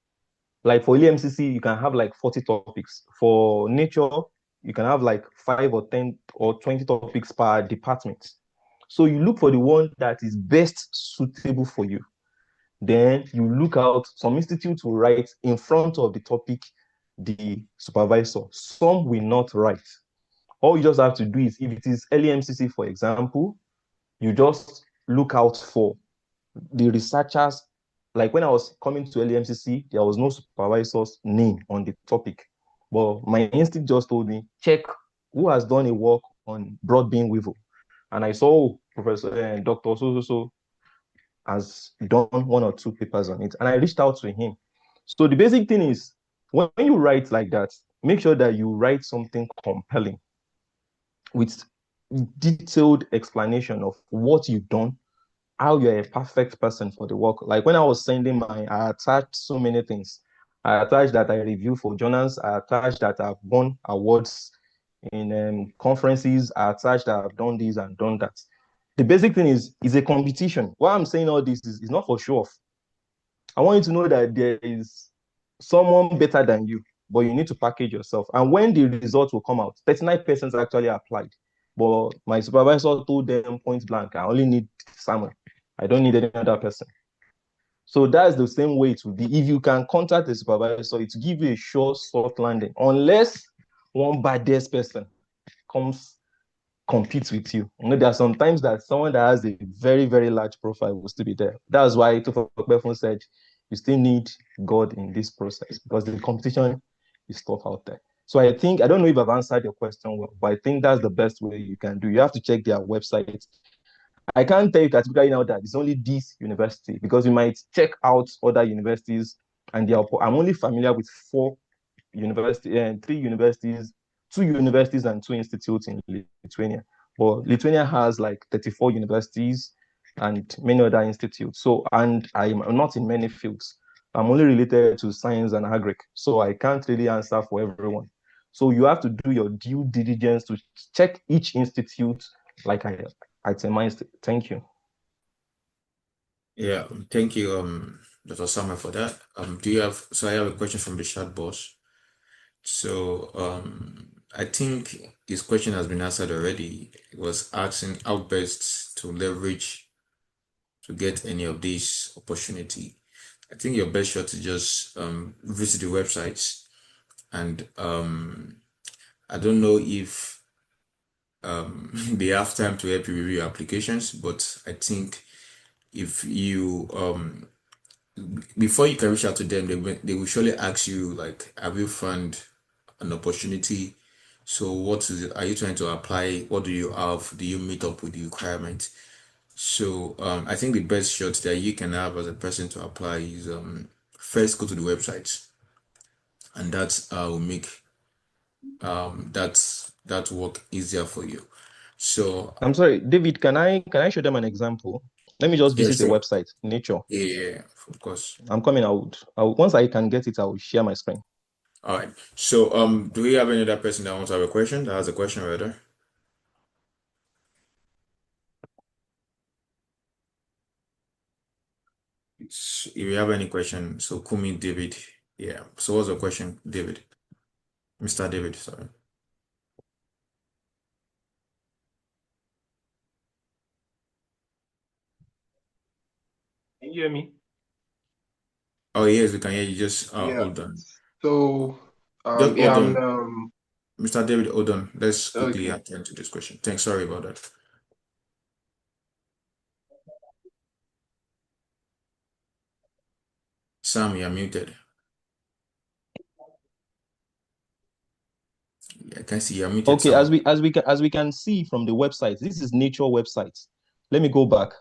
Like for LMCC, you can have like 40 topics. For nature, you can have like 5 or 10 or 20 topics per department. So you look for the one that is best suitable for you. Then you look out, some institutes will write in front of the topic, the supervisor. Some will not write. All you just have to do is, if it is LEMCC, for example, you just look out for the researchers. Like when I was coming to LEMCC, there was no supervisor's name on the topic. But my instinct just told me, check who has done a work on broad-bean weevil. And I saw Professor Dr. So has done 1 or 2 papers on it. And I reached out to him. So the basic thing is, when you write like that, make sure that you write something compelling with detailed explanation of what you've done, how you're a perfect person for the work. Like when I was sending I attached so many things. I attached that I review for journals. I attached that I've won awards in conferences. I attached that I've done this and done that. The basic thing is a competition. Why I'm saying all this is not for show off. I want you to know that there is someone better than you, but you need to package yourself. And when the results will come out, 39 persons actually applied. But my supervisor told them point blank, I only need Samuel. I don't need any other person. So that's the same way it will be. If you can contact the supervisor, it will give you a sure soft landing. Unless one baddest person comes compete with you. There are some times that someone that has a very, very large profile will still be there. That's why Tufo said you still need God in this process because the competition is tough out there. So I don't know if I've answered your question well, but I think that's the best way you can do. You have to check their website. I can't tell you categorically now that it's only this university because you might check out other universities and I'm only familiar with 3 universities, 2 universities and 2 institutes in Lithuania. But Lithuania has like 34 universities and many other institutes. So, and I'm not in many fields. I'm only related to science and agric. So I can't really answer for everyone. So you have to do your due diligence to check each institute like I itemized. Thank you. Yeah, thank you, Dr. Samuel, for that. So I have a question from the chat box. So I think his question has been answered already. It was asking how best to leverage to get any of these opportunity. I think your best shot is just visit the websites and I don't know if they have time to help you review your applications, but I think if you before you can reach out to them, they will surely ask you like, have you found an opportunity? So what is it? Are you trying to apply? What do you have? Do you meet up with the requirement? So I think the best shot that you can have as a person to apply is first go to the website, and that will make that work easier for you. So I'm sorry, David, can I show them an example? Let me just yeah, visit the sure. website, Nature. Yeah, of course. I'm coming out. Once I can get it, I will share my screen. All right. So do we have any other person that wants to have a question? That has a question rather? If you have any question, so Kumi, David. Yeah. So what's the question, David? Mr. David, sorry. Can you hear me? Oh yes, we can hear you. Just Yeah. hold on. So, Just yeah, hold I'm on. Mr. David, hold on. Let's quickly okay. attend to this question. Thanks. Sorry about that. Sam, you're muted. I can see you're muted, Okay, Sam. as we can see from the website, this is Nature website. Let me go back.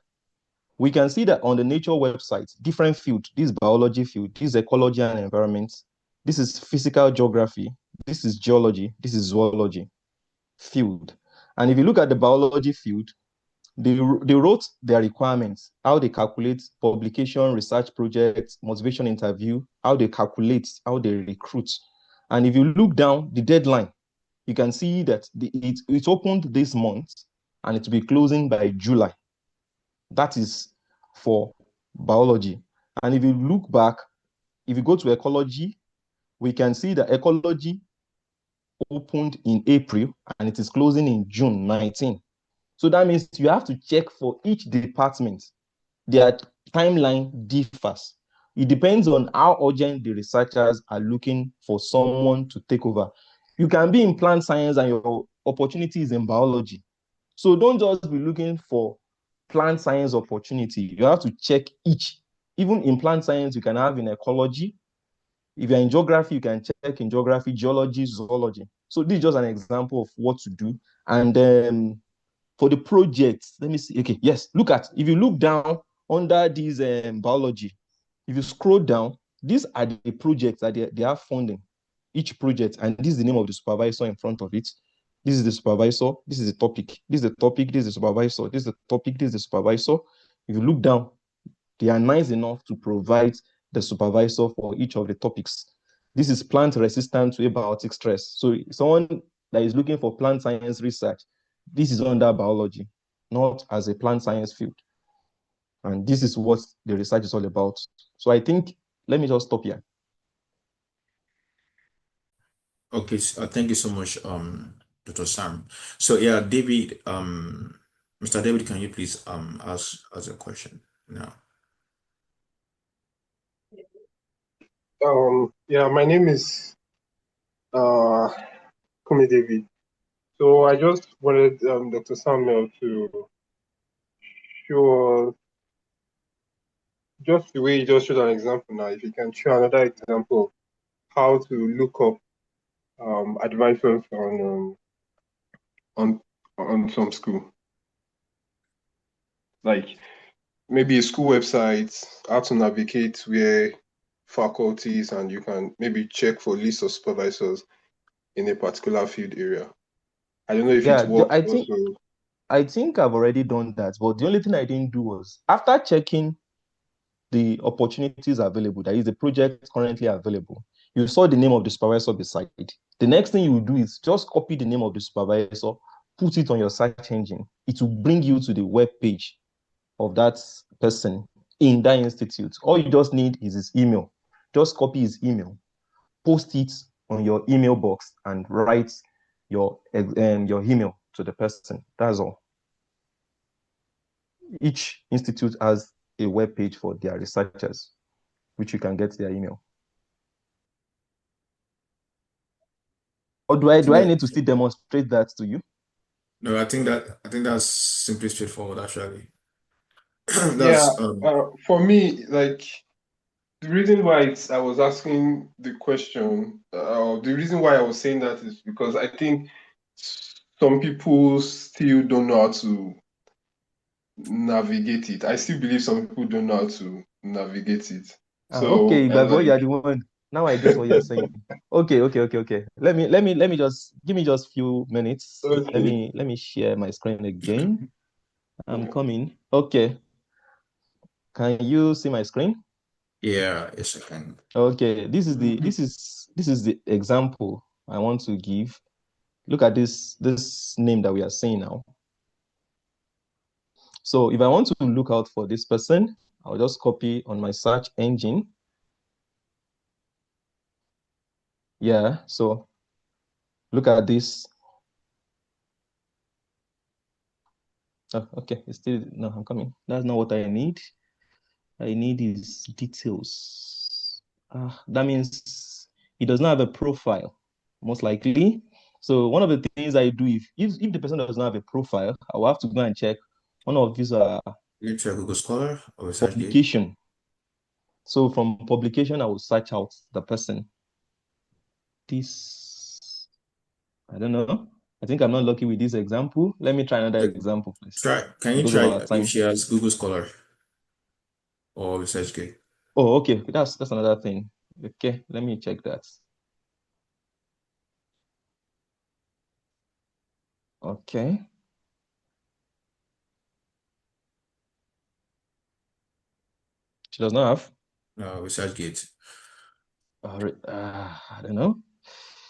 We can see that on the Nature website, different field. This is biology field, this is ecology and environment, this is physical geography, this is geology, this is zoology field. And if you look at the biology field, they wrote their requirements, how they calculate publication, research projects, motivation interview, how they calculate, how they recruit. And if you look down the deadline, you can see that it opened this month and it will be closing by July. That is for biology. And if you look back, if you go to ecology, we can see that ecology opened in April and it is closing in June 19. So that means you have to check for each department. Their timeline differs. It depends on how urgent the researchers are looking for someone to take over. You can be in plant science and your opportunity is in biology. So don't just be looking for plant science opportunity. You have to check each. Even in plant science, you can have in ecology. If you're in geography, you can check in geography, geology, zoology. So this is just an example of what to do. And for the projects, let me see. Okay, yes, if you look down under these biology, if you scroll down, these are the projects that they have funding, each project, and this is the name of the supervisor in front of it. This is the supervisor, this is the topic, this is the topic, this is the supervisor, this is the topic, this is the supervisor. If you look down, they are nice enough to provide the supervisor for each of the topics. This is plant resistant to abiotic stress. So someone that is looking for plant science research, this is under biology, not as a plant science field. And this is what the research is all about. So I think, let me just stop here. Okay, thank you so much, Dr. Sam. So yeah, David, Mr. David, can you please ask us a question now? Yeah, my name is Kumi David. So I just wanted Dr. Samuel to show us just the way he just showed an example now. If you can show another example of how to look up advisors on some school, like maybe a school website, how to navigate where faculties, and you can maybe check for lists of supervisors in a particular field area. I don't know if it Yeah, works also. I think I've already done that, but the only thing I didn't do was after checking the opportunities available, that is the project currently available, you saw the name of the supervisor beside it. The next thing you will do is just copy the name of the supervisor, put it on your search engine. It will bring you to the web page of that person in that institute. All you just need is his email. Just copy his email, post it on your email box, and write your email to the person. That's all. Each institute has a web page for their researchers, which you can get their email. Or do I Yeah. need to still demonstrate that to you? No, I think that's simply straightforward actually. Yeah, That's for me, like the reason why I was asking the question, the reason why I was saying that is because I think some people still don't know how to navigate it. I still believe some people don't know how to navigate it. So, Okay, and but like, you are the one. Now I get what you're saying. Okay. Let me just give me just few minutes. okay. Let me share my screen again. I'm coming. Okay. Can you see my screen? yeah, yes, I can. Okay. This is the example I want to give. Look at this name that we are saying now. So if I want to look out for this person, I'll just copy on my search engine. Yeah, so look at this. Oh, okay, it's still, no, I'm coming. That's not what I need. I need his details. That means he does not have a profile, most likely. So one of the things I do, if the person does not have a profile, I will have to go and check one of these You try Google Scholar or ResearchGate. publication. So from publication, I will search out the person. This, I don't know. I think I'm not lucky with this example. Let me try another example, please, Try. Can you because of try our if time. she has Google Scholar or ResearchGate? Oh, okay. That's another thing. Okay, let me check that. Okay. She does not have. ResearchGate. I don't know.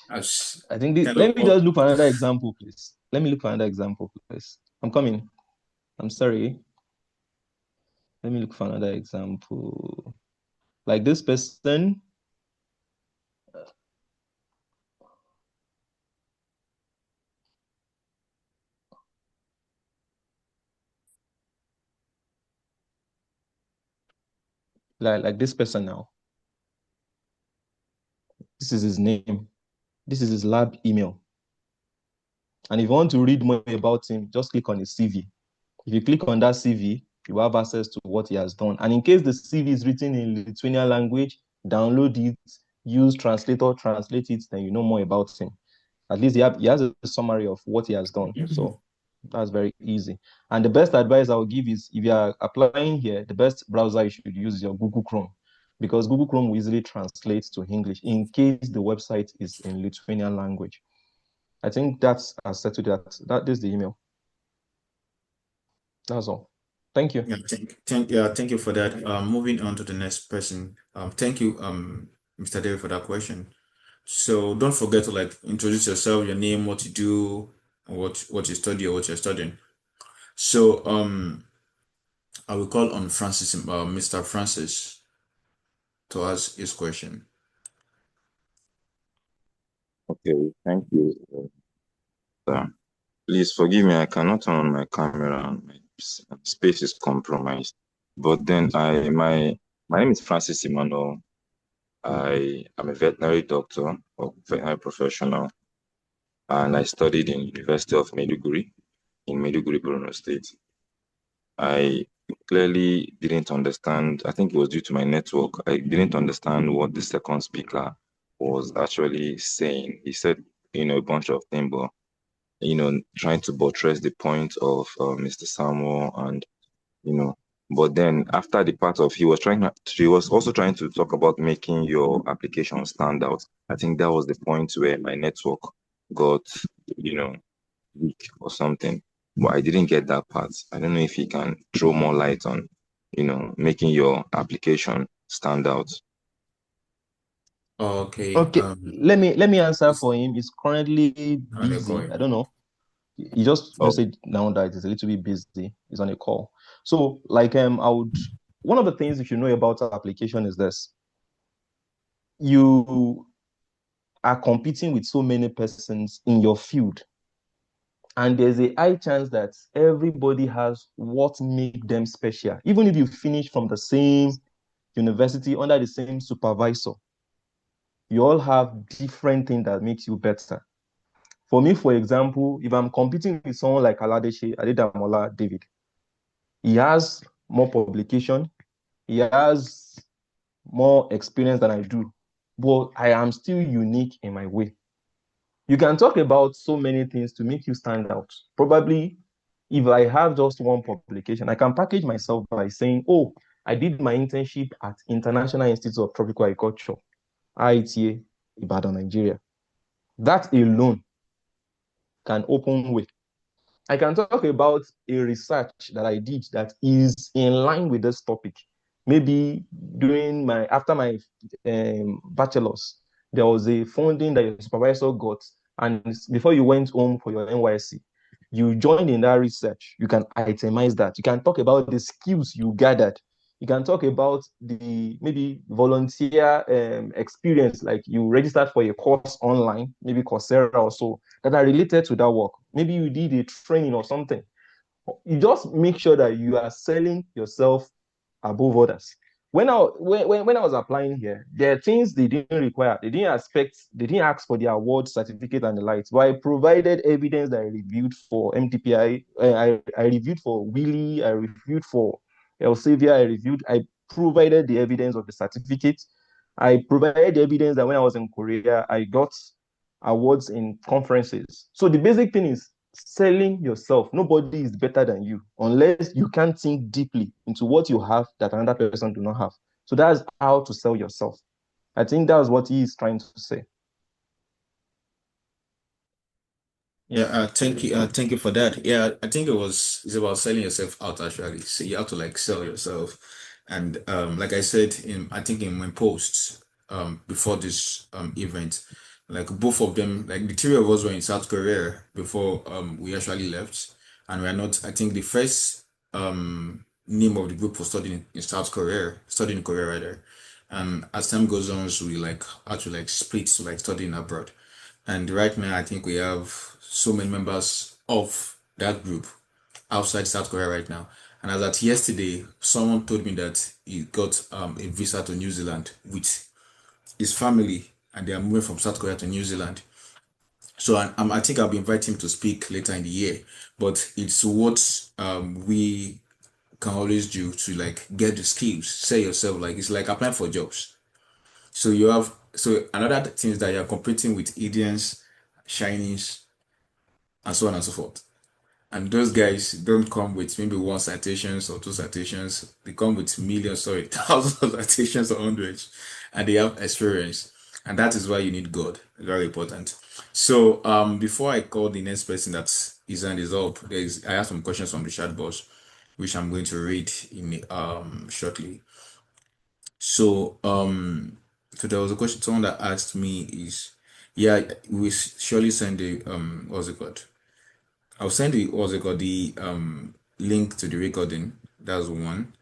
As I think this, kind of let me just look for another example, please. Let me look for another example, please. I'm coming. I'm sorry. Let me look for another example. Like this person. Like this person now. This is his name. This is his lab email. And if you want to read more about him, just click on his CV. If you click on that CV, you have access to what he has done. And in case the CV is written in Lithuanian language, download it, use translator, translate it, then you know more about him. At least he has a summary of what he has done. So that's very easy. And the best advice I will give is if you are applying here, the best browser you should use is your Google Chrome, because Google Chrome will easily translate to English in case the website is in Lithuanian language. I think that's set to that. That is the email. That's all. Thank you. thank you for that. Moving on to the next person. Thank you, Mr. David, for that question. So don't forget to like introduce yourself, your name, what you do, and what you study or what you're studying. So I will call on Mr. Francis to ask his question. Okay, thank you. Please forgive me, I cannot turn on my camera and my space is compromised. But then my name is Francis Emmanuel. I am a veterinary doctor or veterinary professional. and I studied in University of Maiduguri in Maiduguri, Borno State. I clearly didn't understand. I think it was due to my network. I didn't understand what the second speaker was actually saying. He said, a bunch of things, but trying to buttress the point of Mr. Samuel, and but then after the part of he was also trying to talk about making your application stand out. I think that was the point where my network got, weak or something. But I didn't get that part. I don't know if he can throw more light on, making your application stand out. Okay. Okay, let me answer for him. He's currently On the busy. call. I don't know. He just Oh, messaged now that he's a little bit busy. He's on a call. So, like, I would one of the things you should know about application is this: you are competing with so many persons in your field, and there's a high chance that everybody has what make them special. Even if you finish from the same university under the same supervisor, you all have different things that makes you better. For me, for example, if I'm competing with someone like Aladeshi Adedamola David, he has more publication, he has more experience than I do, but I am still unique in my way. You can talk about so many things to make you stand out. Probably, if I have just one publication, I can package myself by saying, oh, I did my internship at International Institute of Tropical Agriculture, IITA, Ibadan, Nigeria. That alone can open way. I can talk about a research that I did that is in line with this topic. Maybe after my bachelor's, there was a funding that your supervisor got, and before you went home for your NYC, you joined in that research. You can itemize that. You can talk about the skills you gathered. You can talk about the maybe volunteer experience, like you registered for a course online, maybe Coursera or so, that are related to that work. Maybe you did a training or something. You just make sure that you are selling yourself above others. When I was applying here, there are things they didn't require. They didn't ask for the award certificate and the likes. But I provided evidence that I reviewed for MTPI. I reviewed for Willie. I reviewed for Elsevier. I provided the evidence of the certificate. I provided the evidence that when I was in Korea, I got awards in conferences. So the basic thing is selling yourself. Nobody is better than you unless you can think deeply into what you have that another person do not have. So that's how to sell yourself. I think that's what he is trying to say. Yeah, thank you for that. Yeah, I think it's about selling yourself out actually. So you have to like sell yourself. And like I said I think in my posts before this event, like both of them, like the three of us were in South Korea before we actually left. And we are not, I think the first name of the group was studying in South Korea, studying in Korea rather. And as time goes on, so we like actually like split to like studying abroad. And right now, I think we have so many members of that group outside South Korea right now. And as at yesterday, someone told me that he got a visa to New Zealand with his family, and they are moving from South Korea to New Zealand. So I think I'll be inviting him to speak later in the year. But it's what we can always do to like get the skills, say yourself, like it's like applying for jobs. So another thing is that you're competing with Indians, Chinese, and so on and so forth. And those guys don't come with maybe one citations or two citations. They come with millions, sorry, thousands of citations or hundreds, and they have experience. And that is why you need God. Very important. So before I call the next person that his hand is up, I have some questions from the chat box, which I'm going to read in shortly. So so there was a question someone that asked me is, yeah, we surely send the what's it called? I'll send the what's it called the link to the recording. That's one.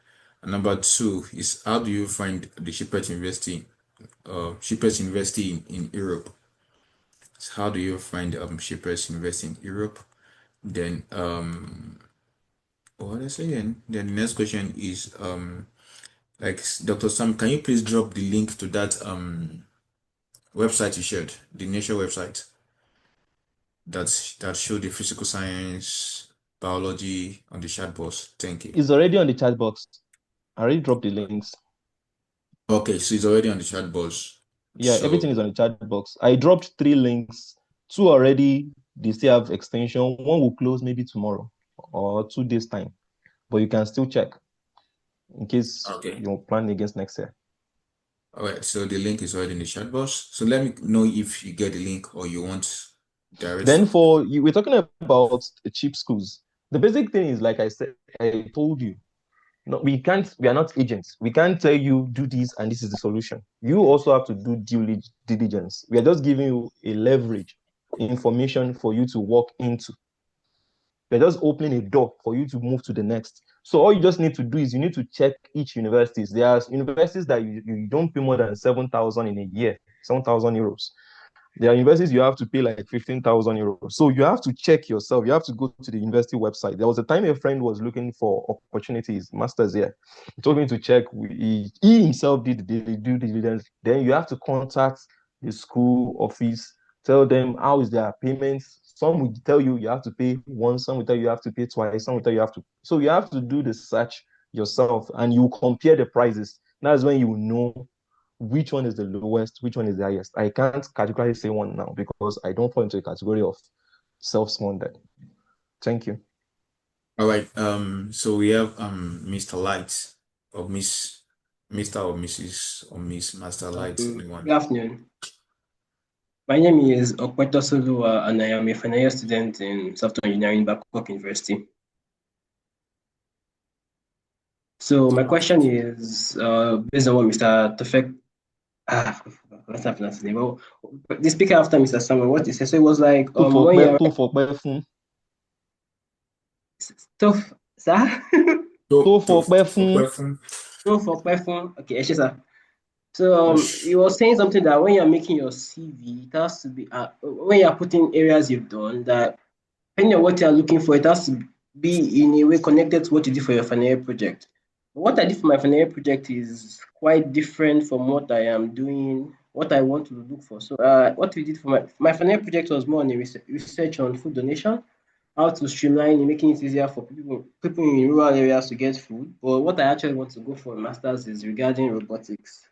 And number two is, how do you find the cheapest university in Europe? So how do you find cheapest university in Europe? Then what did I say again? Then the next question is like Dr. Sam, can you please drop the link to that website you shared, the nature website? that show the physical science, biology on the chat box. Thank you. It's already on the chat box. I already dropped the links. Okay, so it's already on the chat box. Yeah, So everything is on the chat box. I dropped 3 links. 2 already, they still have extension. 1 will close maybe tomorrow or 2 days time. But you can still check in case okay. you're planning against next year. All right, so the link is already in the chat box. So let me know if you get the link or you want direct Then support. for you, we're talking about cheap schools. The basic thing is, like I said, I told you, no, we are not agents. We can't tell you do this and this is the solution. You also have to do due diligence. We are just giving you a leverage information for you to walk into. We're just opening a door for you to move to the next. So all you just need to do is you need to check each universities. There are universities that you don't pay more than 7,000 in a year, 7,000 euros. There are universities you have to pay like 15,000 euros. So you have to check yourself. You have to go to the university website. There was a time a friend was looking for opportunities, masters here. He told me to check. He himself did the due diligence. Then you have to contact the school office, tell them how is their payments. Some will tell you you have to pay once, some will tell you have to pay twice, some will tell you have to. So you have to do the search yourself and you compare the prices. That's when you know which one is the lowest, which one is the highest. I can't categorically say one now because I don't fall into a category of self-funded. Thank you. All right. So we have Mr. Light or Mr. or Mrs. or Miss Master Light. Good Anyone? afternoon. My name is Okweto Solua, and I am a final year student in software engineering at Babcock University. So my question is based on what Mr. Tofek, what's not pronounce his name? Well, the speaker after Mr. Samuel, what he said, so it was like when you're tough, sir. Okay, sir. So you were saying something that when you're making your CV, it has to be when you're putting areas you've done that depending on what you're looking for, it has to be in a way connected to what you did for your final year project. What I did for my final year project is quite different from what I am doing, what I want to look for. So what we did for my final year project was more on a research on food donation, how to streamline and making it easier for people in rural areas to get food. But what I actually want to go for a master's is regarding robotics.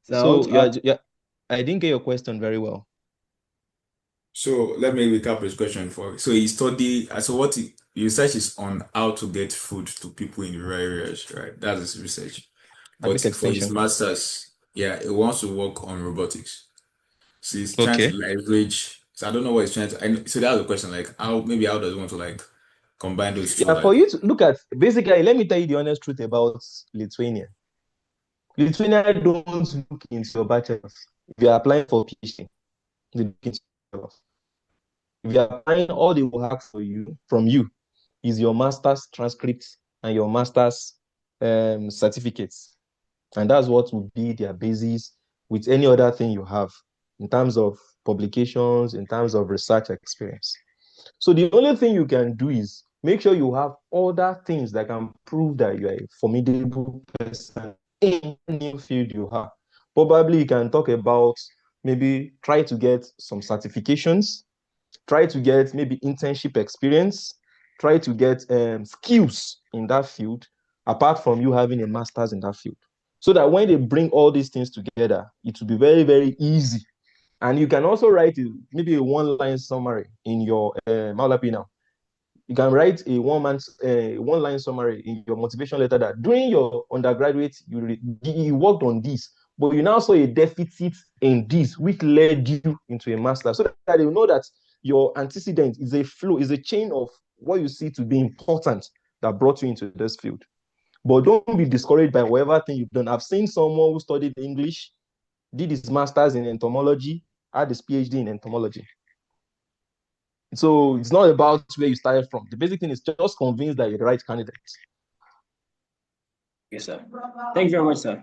So yeah, I didn't get your question very well. So let me recap his question for. So he study. So what he research is on how to get food to people in rural areas, right? That's his research. But Basic for his extension. masters, yeah, he wants to work on robotics. So he's trying to Okay. leverage. So I don't know what he's trying to. So that's the question. Like how does he want to like combine those two? Yeah, Like for you to look at basically, let me tell you the honest truth about Lithuania. Lithuania don't look into your bachelor's. If you're applying for PhD, they look into your bachelor's. If you're applying, all they will ask from you is your master's transcripts and your master's certificates. And that's what will be their basis with any other thing you have in terms of publications, in terms of research experience. So the only thing you can do is make sure you have other things that can prove that you are a formidable person in any field you have. Probably you can talk about maybe try to get some certifications, try to get maybe internship experience, try to get skills in that field, apart from you having a master's in that field. So that when they bring all these things together, it will be very, very easy. And you can also write maybe a one-line summary in your now. You can write a one-line summary in your motivation letter that during your undergraduate, you worked on this, but you now saw a deficit in this, which led you into a master. So that you know that your antecedent is a flow, is a chain of what you see to be important that brought you into this field. But don't be discouraged by whatever thing you've done. I've seen someone who studied English, did his master's in entomology, had his PhD in entomology. So it's not about where you started from. The basic thing is just convince that you're the right candidate. Yes, sir. Thank you very much, sir.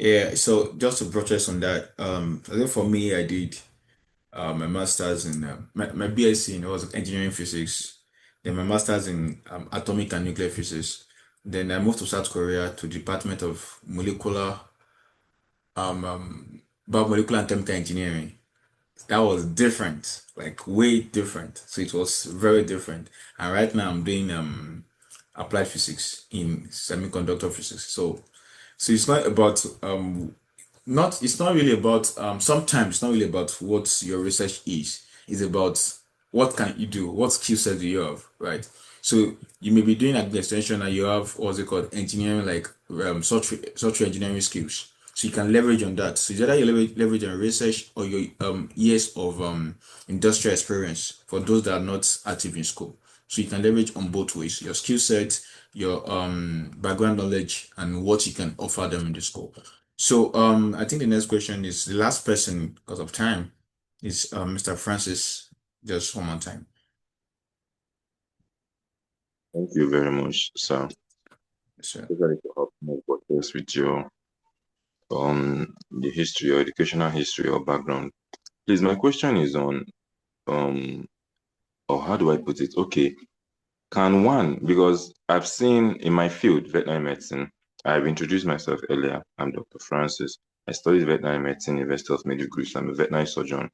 yeah. So just to protest on that, I think for me, I did my master's in my BSc in was engineering physics, then my master's in atomic and nuclear physics. Then I moved to South Korea to Department of Molecular biomolecular and chemical engineering. That was different, like way different. So it was very different. And right now I'm doing applied physics in semiconductor physics. So it's not about not it's not really about sometimes it's not really about what your research is. It's about what can you do, what skill set do you have, right? So you may be doing an extension and you have what's it called engineering, like software engineering skills. So you can leverage on that. So it's either you leverage on research or your years of industrial experience for those that are not active in school. So you can leverage on both ways, your skill set, your background knowledge, and what you can offer them in the school. So I think the next question is the last person because of time is Mr. Francis. Just one more time. Thank you very much, sir. Yes, sir. Especially to help me with your the history or educational history or background. Please, my question is on or how do I put it? Okay, can one, because I've seen in my field, veterinary medicine, I've introduced myself earlier. I'm Dr. Francis. I studied veterinary medicine, University of Maiduguri, so I'm a veterinary surgeon.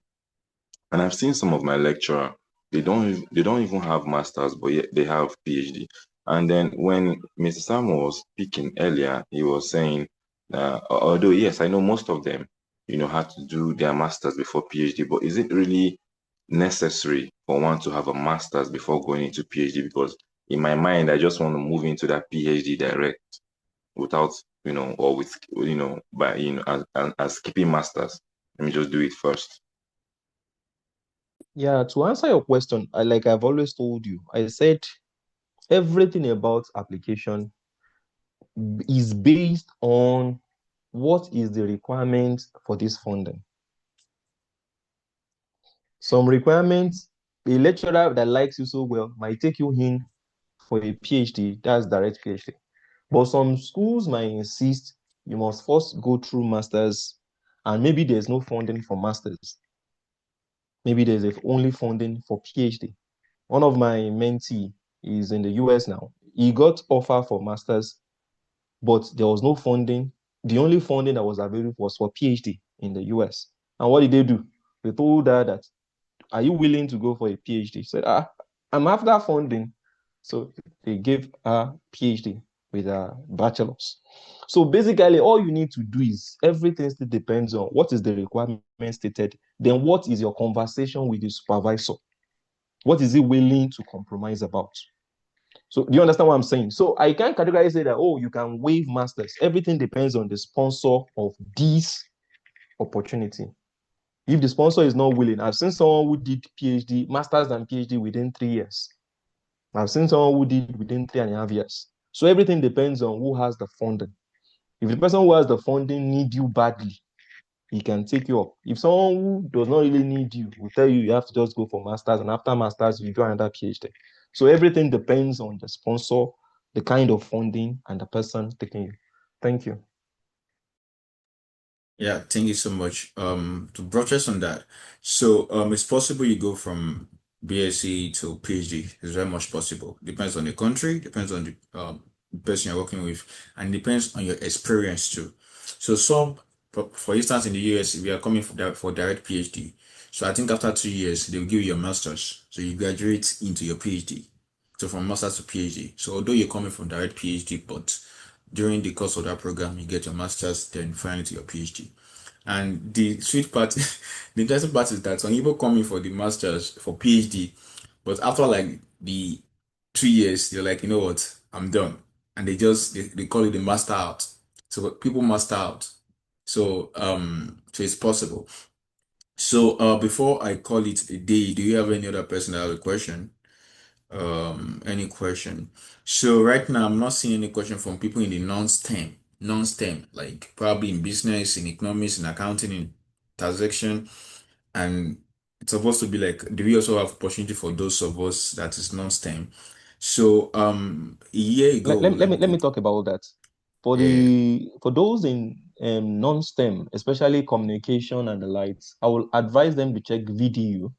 And I've seen some of my lecturer, they don't even have masters, but yet they have PhD. And then when Mr. Sam was speaking earlier, he was saying, although yes, I know most of them, had to do their masters before PhD, but is it really necessary for one to have a master's before going into PhD? Because in my mind, I just want to move into that PhD direct without, or with, by, as skipping masters. Let me just do it first. Yeah, to answer your question, like I've always told you, I said everything about application is based on what is the requirement for this funding. Some requirements, a lecturer that likes you so well might take you in for a PhD, that's direct PhD. But some schools might insist you must first go through masters, and maybe there's no funding for masters. Maybe there's only funding for PhD. One of my mentee is in the US now. He got offer for masters, but there was no funding. The only funding that was available was for PhD in the US. And what did they do? They told her that, are you willing to go for a PhD? She said, I'm after funding. So they gave her PhD with a bachelor's. So basically, all you need to do is everything still depends on what is the requirement stated. Then what is your conversation with the supervisor? What is he willing to compromise about? So do you understand what I'm saying? So I can't categorically say that, oh, you can waive masters. Everything depends on the sponsor of this opportunity. If the sponsor is not willing, I've seen someone who did PhD, masters and PhD within 3 years. I've seen someone who did within 3.5 years. So everything depends on who has the funding. If the person who has the funding need you badly, he can take you up. If someone who does not really need you will tell you have to just go for masters, and after masters you do another PhD. So everything depends on the sponsor, the kind of funding, and the person taking you. Thank you. Yeah, thank you so much. To buttress on that, so it's possible you go from BSc to PhD. It's very much possible. Depends on the country, depends on the person you're working with, and depends on your experience too. So for instance, in the US, if you are coming for direct PhD, so I think after 2 years they'll give you your master's, so you graduate into your PhD. So from master's to PhD. So although you're coming from direct PhD, but during the course of that program, you get your master's, then finally to your PhD. And the sweet part, the interesting part is that some people come in for the master's for PhD, but after like the 2 years, they're like, you know what, I'm done. And they call it the master out. So people master out. So it's possible. So before I call it a day, do you have any other person that have a question? Any question? So right now I'm not seeing any question from people in the non-STEM, like probably in business, in economics, in accounting, in transaction, and it's supposed to be like, do we also have opportunity for those of us that is non-STEM? So a year ago, Let me talk about that. yeah, For those in non-STEM, especially communication and the likes, I will advise them to check VDU.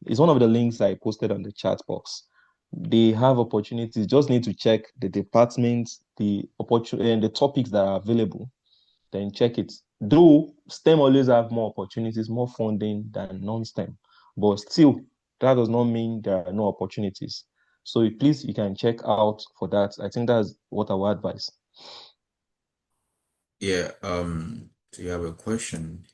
It's one of the links I posted on the chat box. They have opportunities. Just need to check the departments, the opportunity, and the topics that are available. Then check it. Though STEM always have more opportunities, more funding than non-STEM, but still, that does not mean there are no opportunities. So please, you can check out for that. I think that's what I would advise. Yeah, so you have a question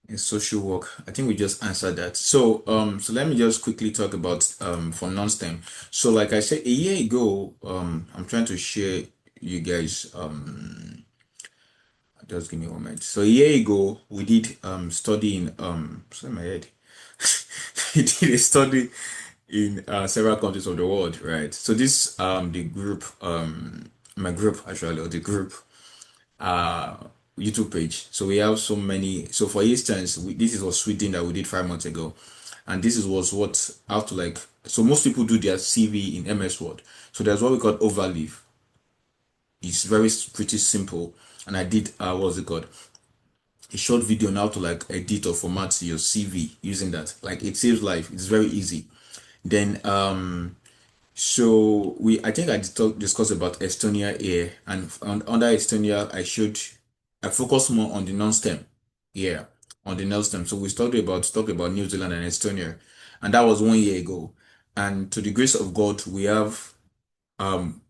in social work. I think we just answered that. So let me just quickly talk about for non-STEM. So like I said, a year ago, I'm trying to share you guys just give me a moment. So a year ago, we did study in sorry my head. We did a study in several countries of the world, right? So this the group my group actually or the group uh YouTube page. So we have so many. So for instance, this is was Sweden that we did 5 months ago, and this is was what how to like. So most people do their CV in MS Word. So there's what we call overleaf. It's very pretty simple, and I did what's it called? A short video on how to like edit or format your CV using that. Like it saves life. It's very easy. Then so we I think I discussed about Estonia here, and under Estonia I focused more on the non-STEM. Yeah, on the non-STEM. So we talked about New Zealand and Estonia, and that was 1 year ago. And to the grace of God, we have um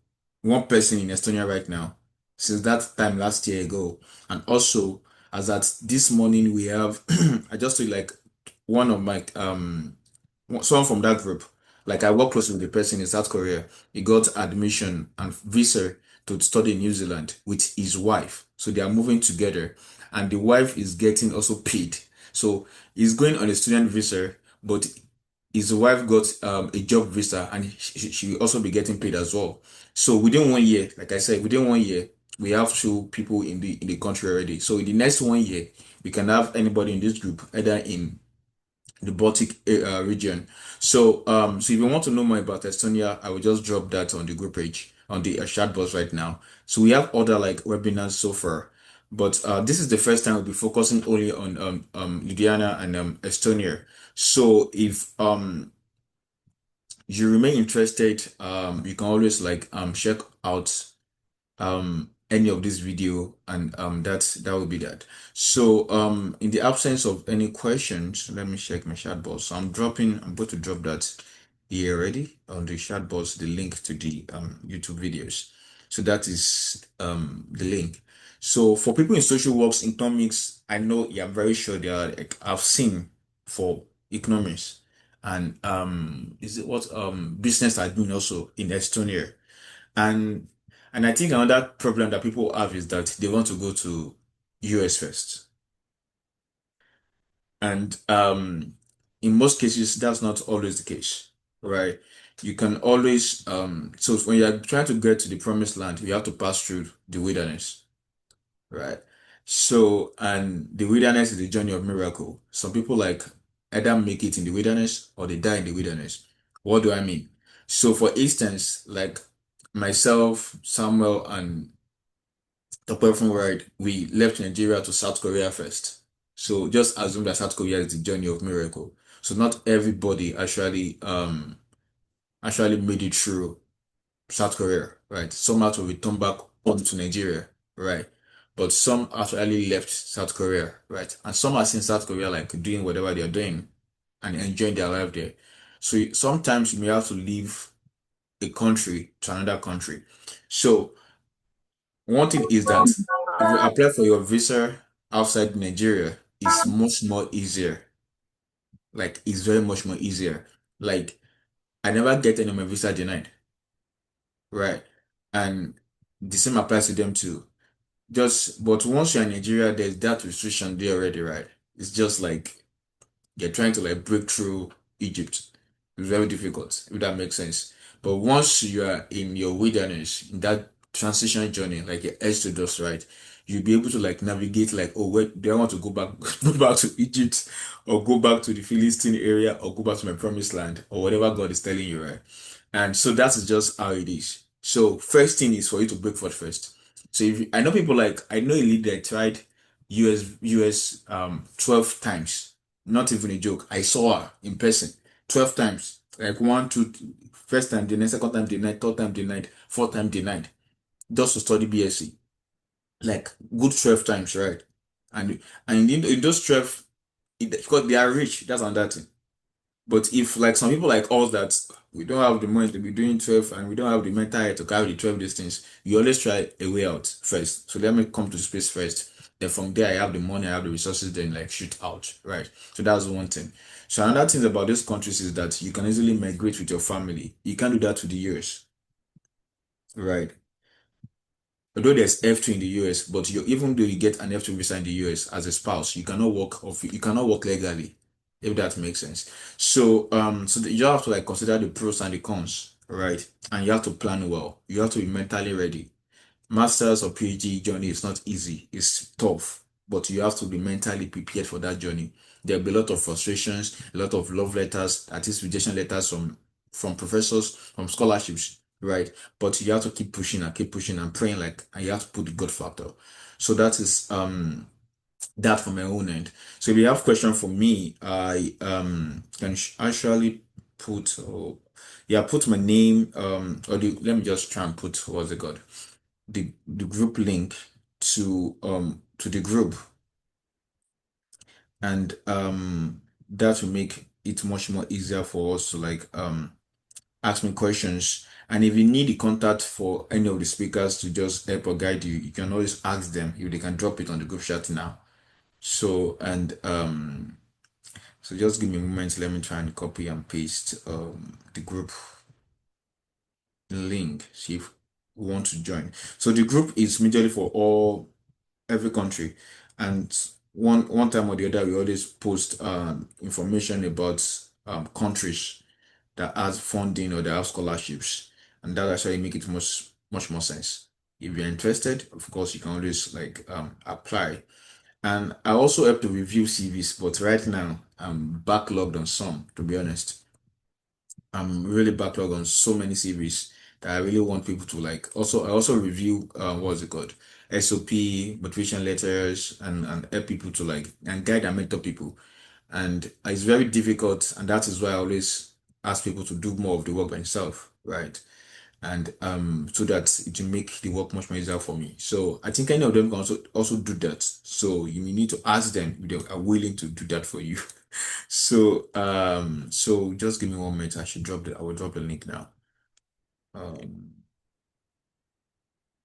one person in Estonia right now since that time last year ago. And also as at this morning we have I just took like one of my someone from that group. Like I work closely with the person in South Korea. He got admission and visa to study in New Zealand with his wife. So they are moving together and the wife is getting also paid. So he's going on a student visa, but his wife got a job visa and she will also be getting paid as well. So within 1 year, like I said, within 1 year, we have two people in the country already. So in the next 1 year, we can have anybody in this group either in the Baltic region. So if you want to know more about Estonia, I will just drop that on the group page on the chat box right now. So we have other like webinars so far, but this is the first time we'll be focusing only on Lithuania and Estonia. So if you remain interested, you can always like check out any of this video and that will be that. So in the absence of any questions, let me check my chat box. So I'm going to drop that here already on the chat box, the link to the YouTube videos. So that is the link. So for people in social works, economics, I know you're very sure they are like I've seen for economics and is it what business admin also in Estonia. And and I think another problem that people have is that they want to go to US first. And in most cases, that's not always the case, right? You can always so when you're trying to get to the promised land, you have to pass through the wilderness, right? So and the wilderness is the journey of miracle. Some people like either make it in the wilderness or they die in the wilderness. What do I mean? So for instance, like myself, Samuel, and the person right, we left Nigeria to South Korea first. So just assume that South Korea is the journey of miracle. So not everybody actually made it through South Korea, right? Some had to return back home to Nigeria, right? But some actually left South Korea, right? And some are in South Korea like doing whatever they're doing and enjoying their life there. So sometimes you may have to leave a country to another country. So one thing is that if you apply for your visa outside Nigeria, it's much more easier. Like it's very much more easier. Like I never get any of my visa denied, right? And the same applies to them too. Just but once you're in Nigeria, there's that restriction there already, right? It's just like you're trying to like break through Egypt. It's very difficult, if that makes sense. But once you are in your wilderness, in that transition journey, like your exodus, right? You'll be able to like navigate like, oh, where do I want to go back, go back to Egypt or go back to the Philistine area or go back to my promised land or whatever God is telling you, right? And so that is just how it is. So first thing is for you to break forth first. So if you, I know people like I know a leader that tried US 12 times. Not even a joke. I saw her in person 12 times. Like one, two, first time denied, second time denied, third time denied, fourth time denied. Just to study BSc. Like good 12 times, right? And in those 12, because they are rich, that's another thing. But if like some people like us that we don't have the money to be doing 12 and we don't have the mental health to carry the 12 distance, you always try a way out first. So let me come to the space first. Then from there I have the money, I have the resources, then like shoot out. Right. So that's one thing. So another thing about these countries is that you can easily migrate with your family. You can't do that to the US. Right. Although there's F2 in the US, but even though you get an F2 visa in the US as a spouse, you cannot work legally, if that makes sense. So you have to like consider the pros and the cons, right? And you have to plan well. You have to be mentally ready. Masters or PhD journey is not easy. It's tough, but you have to be mentally prepared for that journey. There'll be a lot of frustrations, a lot of love letters, that is rejection letters from professors, from scholarships, right? But you have to keep pushing and praying and you have to put the God factor. So that is that from my own end. So if you have question for me, I can actually put my name let me just try and put what's it called, the group link to the group, and that will make it much more easier for us to ask me questions. And if you need the contact for any of the speakers to just help or guide you, you can always ask them if they can drop it on the group chat now. So just give me a moment, let me try and copy and paste the group link, see if we want to join. So the group is majorly for every country, and one time or the other we always post information about countries that has funding or that have scholarships, and that actually make it much more sense. If you're interested, of course you can always apply. And I also help to review CVs, but right now I'm backlogged on some, to be honest. I'm really backlogged on so many series that I really want people to like. Also, I also review what's it called? SOP, motivation letters, and help people to and guide and mentor people. And it's very difficult, and that is why I always ask people to do more of the work by themselves, right? And so that it will make the work much more easier for me. So I think any of them can also do that. So you may need to ask them if they are willing to do that for you. So just give me 1 minute. I will drop the link now.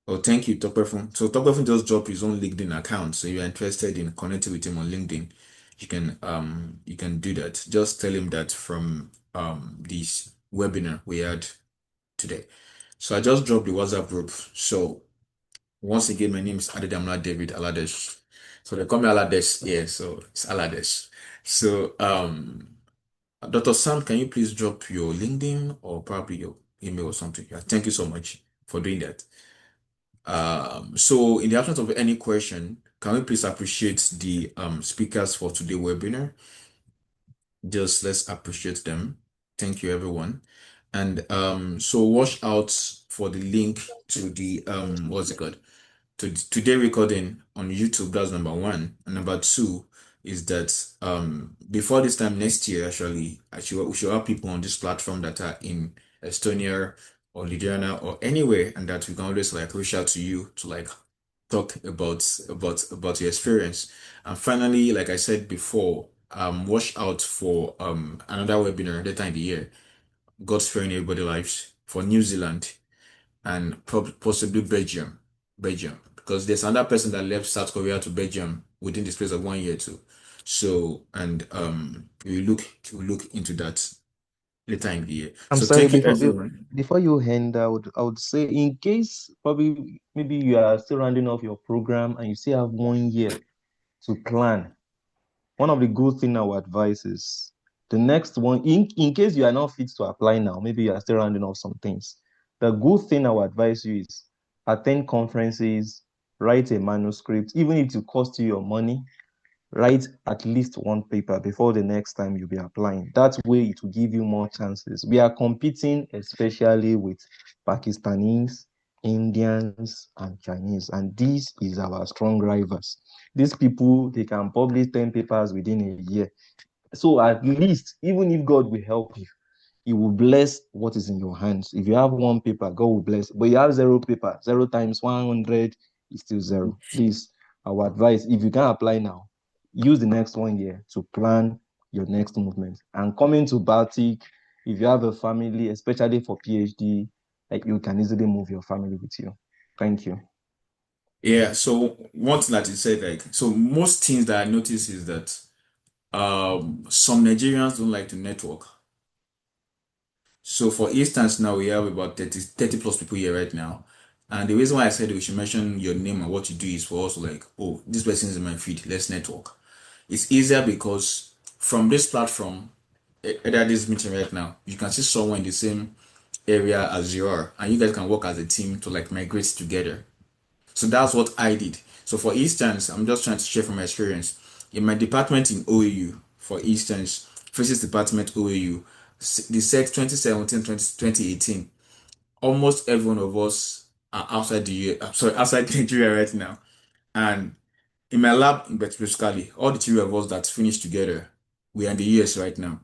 Oh, thank you, Topperfun. So Topperfun just dropped his own LinkedIn account. So if you're interested in connecting with him on LinkedIn, you can do that. Just tell him that from this webinar we had today. So I just dropped the WhatsApp group. So once again, my name is Adedamola David Aladesh. So they call me Aladesh. Yeah, so it's Aladesh. So Dr. Sam, can you please drop your LinkedIn or probably your email or something? Yeah, thank you so much for doing that. So in the absence of any question, can we please appreciate the speakers for today's webinar? Just let's appreciate them. Thank you, everyone. And so watch out for the link to the what's it called? To today recording on YouTube. That's number one. And number two is that before this time next year, actually, we should have people on this platform that are in Estonia or Lithuania or anywhere, and that we can always reach out to you to talk about your experience. And finally, like I said before, watch out for another webinar later in the year, God's Sparing Everybody Lives, for New Zealand and possibly Belgium, because there's another person that left South Korea to Belgium within the space of 1 year too. So, and we look into that later in the year. I'm So sorry, thank you, everyone. before you end, I would say, in case probably maybe you are still rounding off your program and you still have 1 year to plan, one of the good thing I would advise is the next one, in case you are not fit to apply now, maybe you are still rounding off some things. The good thing I would advise you is attend conferences, write a manuscript, even if it costs you your money, write at least one paper before the next time you'll be applying. That way it will give you more chances. We are competing especially with Pakistanis, Indians, and Chinese, and this is our strong rivals. These people, they can publish 10 papers within a year. So at least, even if God will help you, he will bless what is in your hands. If you have one paper, God will bless. But you have zero paper, 0 times 100 is still zero. Please our advice, if you can apply now, use the next 1 year to plan your next movement. And coming to Baltic, if you have a family, especially for PhD, like you can easily move your family with you. Thank you. Yeah, so one thing that you said, like, so most things that I notice is that some Nigerians don't like to network. So for instance, now we have about 30 plus people here right now. And the reason why I said we should mention your name and what you do is for us to like, oh, this person is in my feed, let's network. It's easier because from this platform, either this meeting right now, you can see someone in the same area as you are, and you guys can work as a team to like migrate together. So that's what I did. So for instance, I'm just trying to share from my experience. In my department in OAU, for instance, physics department OAU, the set 2017, 2018, almost every one of us are outside the year, sorry, outside Nigeria right now. And in my lab, basically, all the three of us that finished together, we are in the US right now.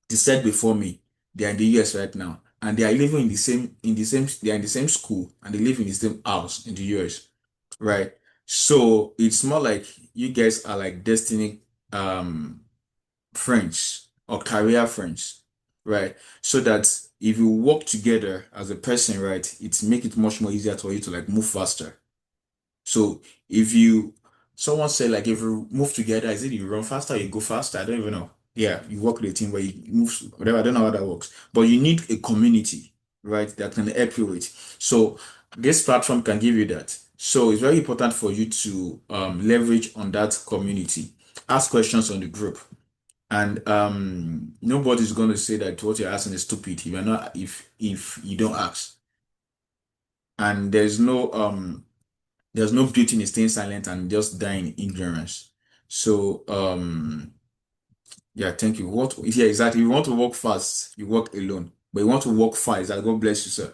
The set before me, they are in the US right now. And they are living they are in the same school and they live in the same house in the US. Right. So it's more like you guys are like destiny friends or career friends, right? So that if you work together as a person, right, it make it much more easier for you to like move faster. So if you someone said like if you move together, is it you run faster or you go faster? I don't even know. Yeah, you work with a team where you move whatever. I don't know how that works. But you need a community, right, that can help you with. So this platform can give you that. So it's very important for you to leverage on that community. Ask questions on the group. And nobody's gonna say that what you're asking is stupid if you're not if you don't ask. And there's no beauty in staying silent and just dying in ignorance. So, yeah, thank you. Yeah, exactly. You want to work fast, you work alone. But you want to work far, is that God bless you, sir.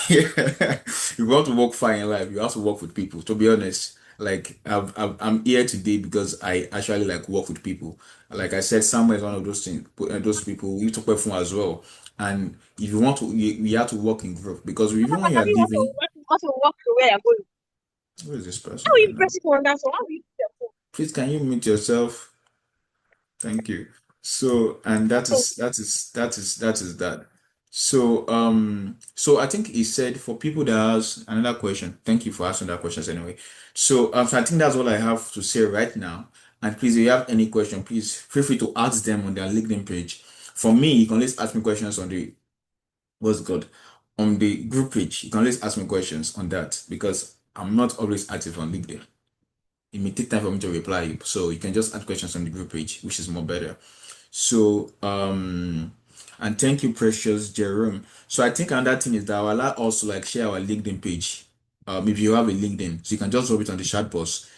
Yeah. You want to work far in life, you have to work with people. To be honest, like I'm here today because I actually like work with people. Like I said, Samuel is one of those things, those people. You talk about phone as well. And if you want to, we have to work in group because even when you are living, Also walk to where you're going. who is this How person will right you now? press it on that? So how will you use your phone? Please, can you mute yourself? Thank you. So, and that is that. So I think he said for people that has another question. Thank you for asking that questions anyway. So, I think that's all I have to say right now. And please, if you have any question, please feel free to ask them on their LinkedIn page. For me, you can always ask me questions on the what's good on the group page. You can always ask me questions on that because I'm not always active on LinkedIn. It may take time for me to reply you. So you can just ask questions on the group page, which is more better. So, and thank you, Precious Jerome. So I think another thing is that I'll allow also like share our LinkedIn page. If you have a LinkedIn, so you can just drop it on the chat box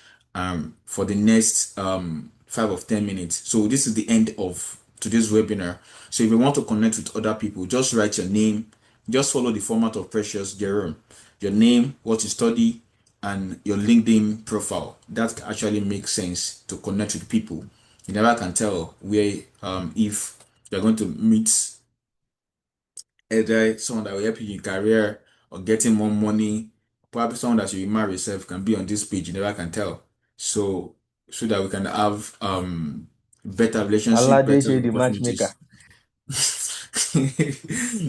for the next 5 or 10 minutes. So this is the end of today's webinar. So if you want to connect with other people, just write your name, just follow the format of Precious Jerome. Your name, what you study, and your LinkedIn profile. That actually makes sense to connect with people. You never can tell where if you're going to meet either someone that will help you in career or getting more money, probably someone that you will marry yourself can be on this page. You never can tell. So that we can have better relationship, better Aladeji, the matchmaker. opportunities.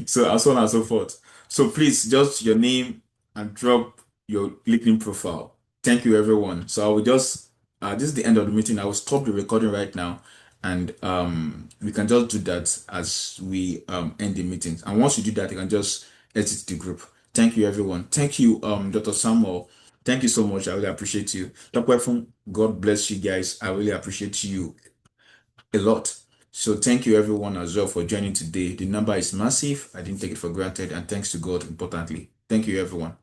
So and so on and so forth. So please just your name and drop your LinkedIn profile. Thank you everyone. So I will just this is the end of the meeting. I will stop the recording right now and we can just do that as we end the meeting. And once you do that, you can just exit the group. Thank you everyone. Thank you Dr. Samuel. Thank you so much. I really appreciate you. Dr. Efun, God bless you guys. I really appreciate you a lot. So thank you everyone as well for joining today. The number is massive. I didn't take it for granted, and thanks to God, importantly. Thank you everyone.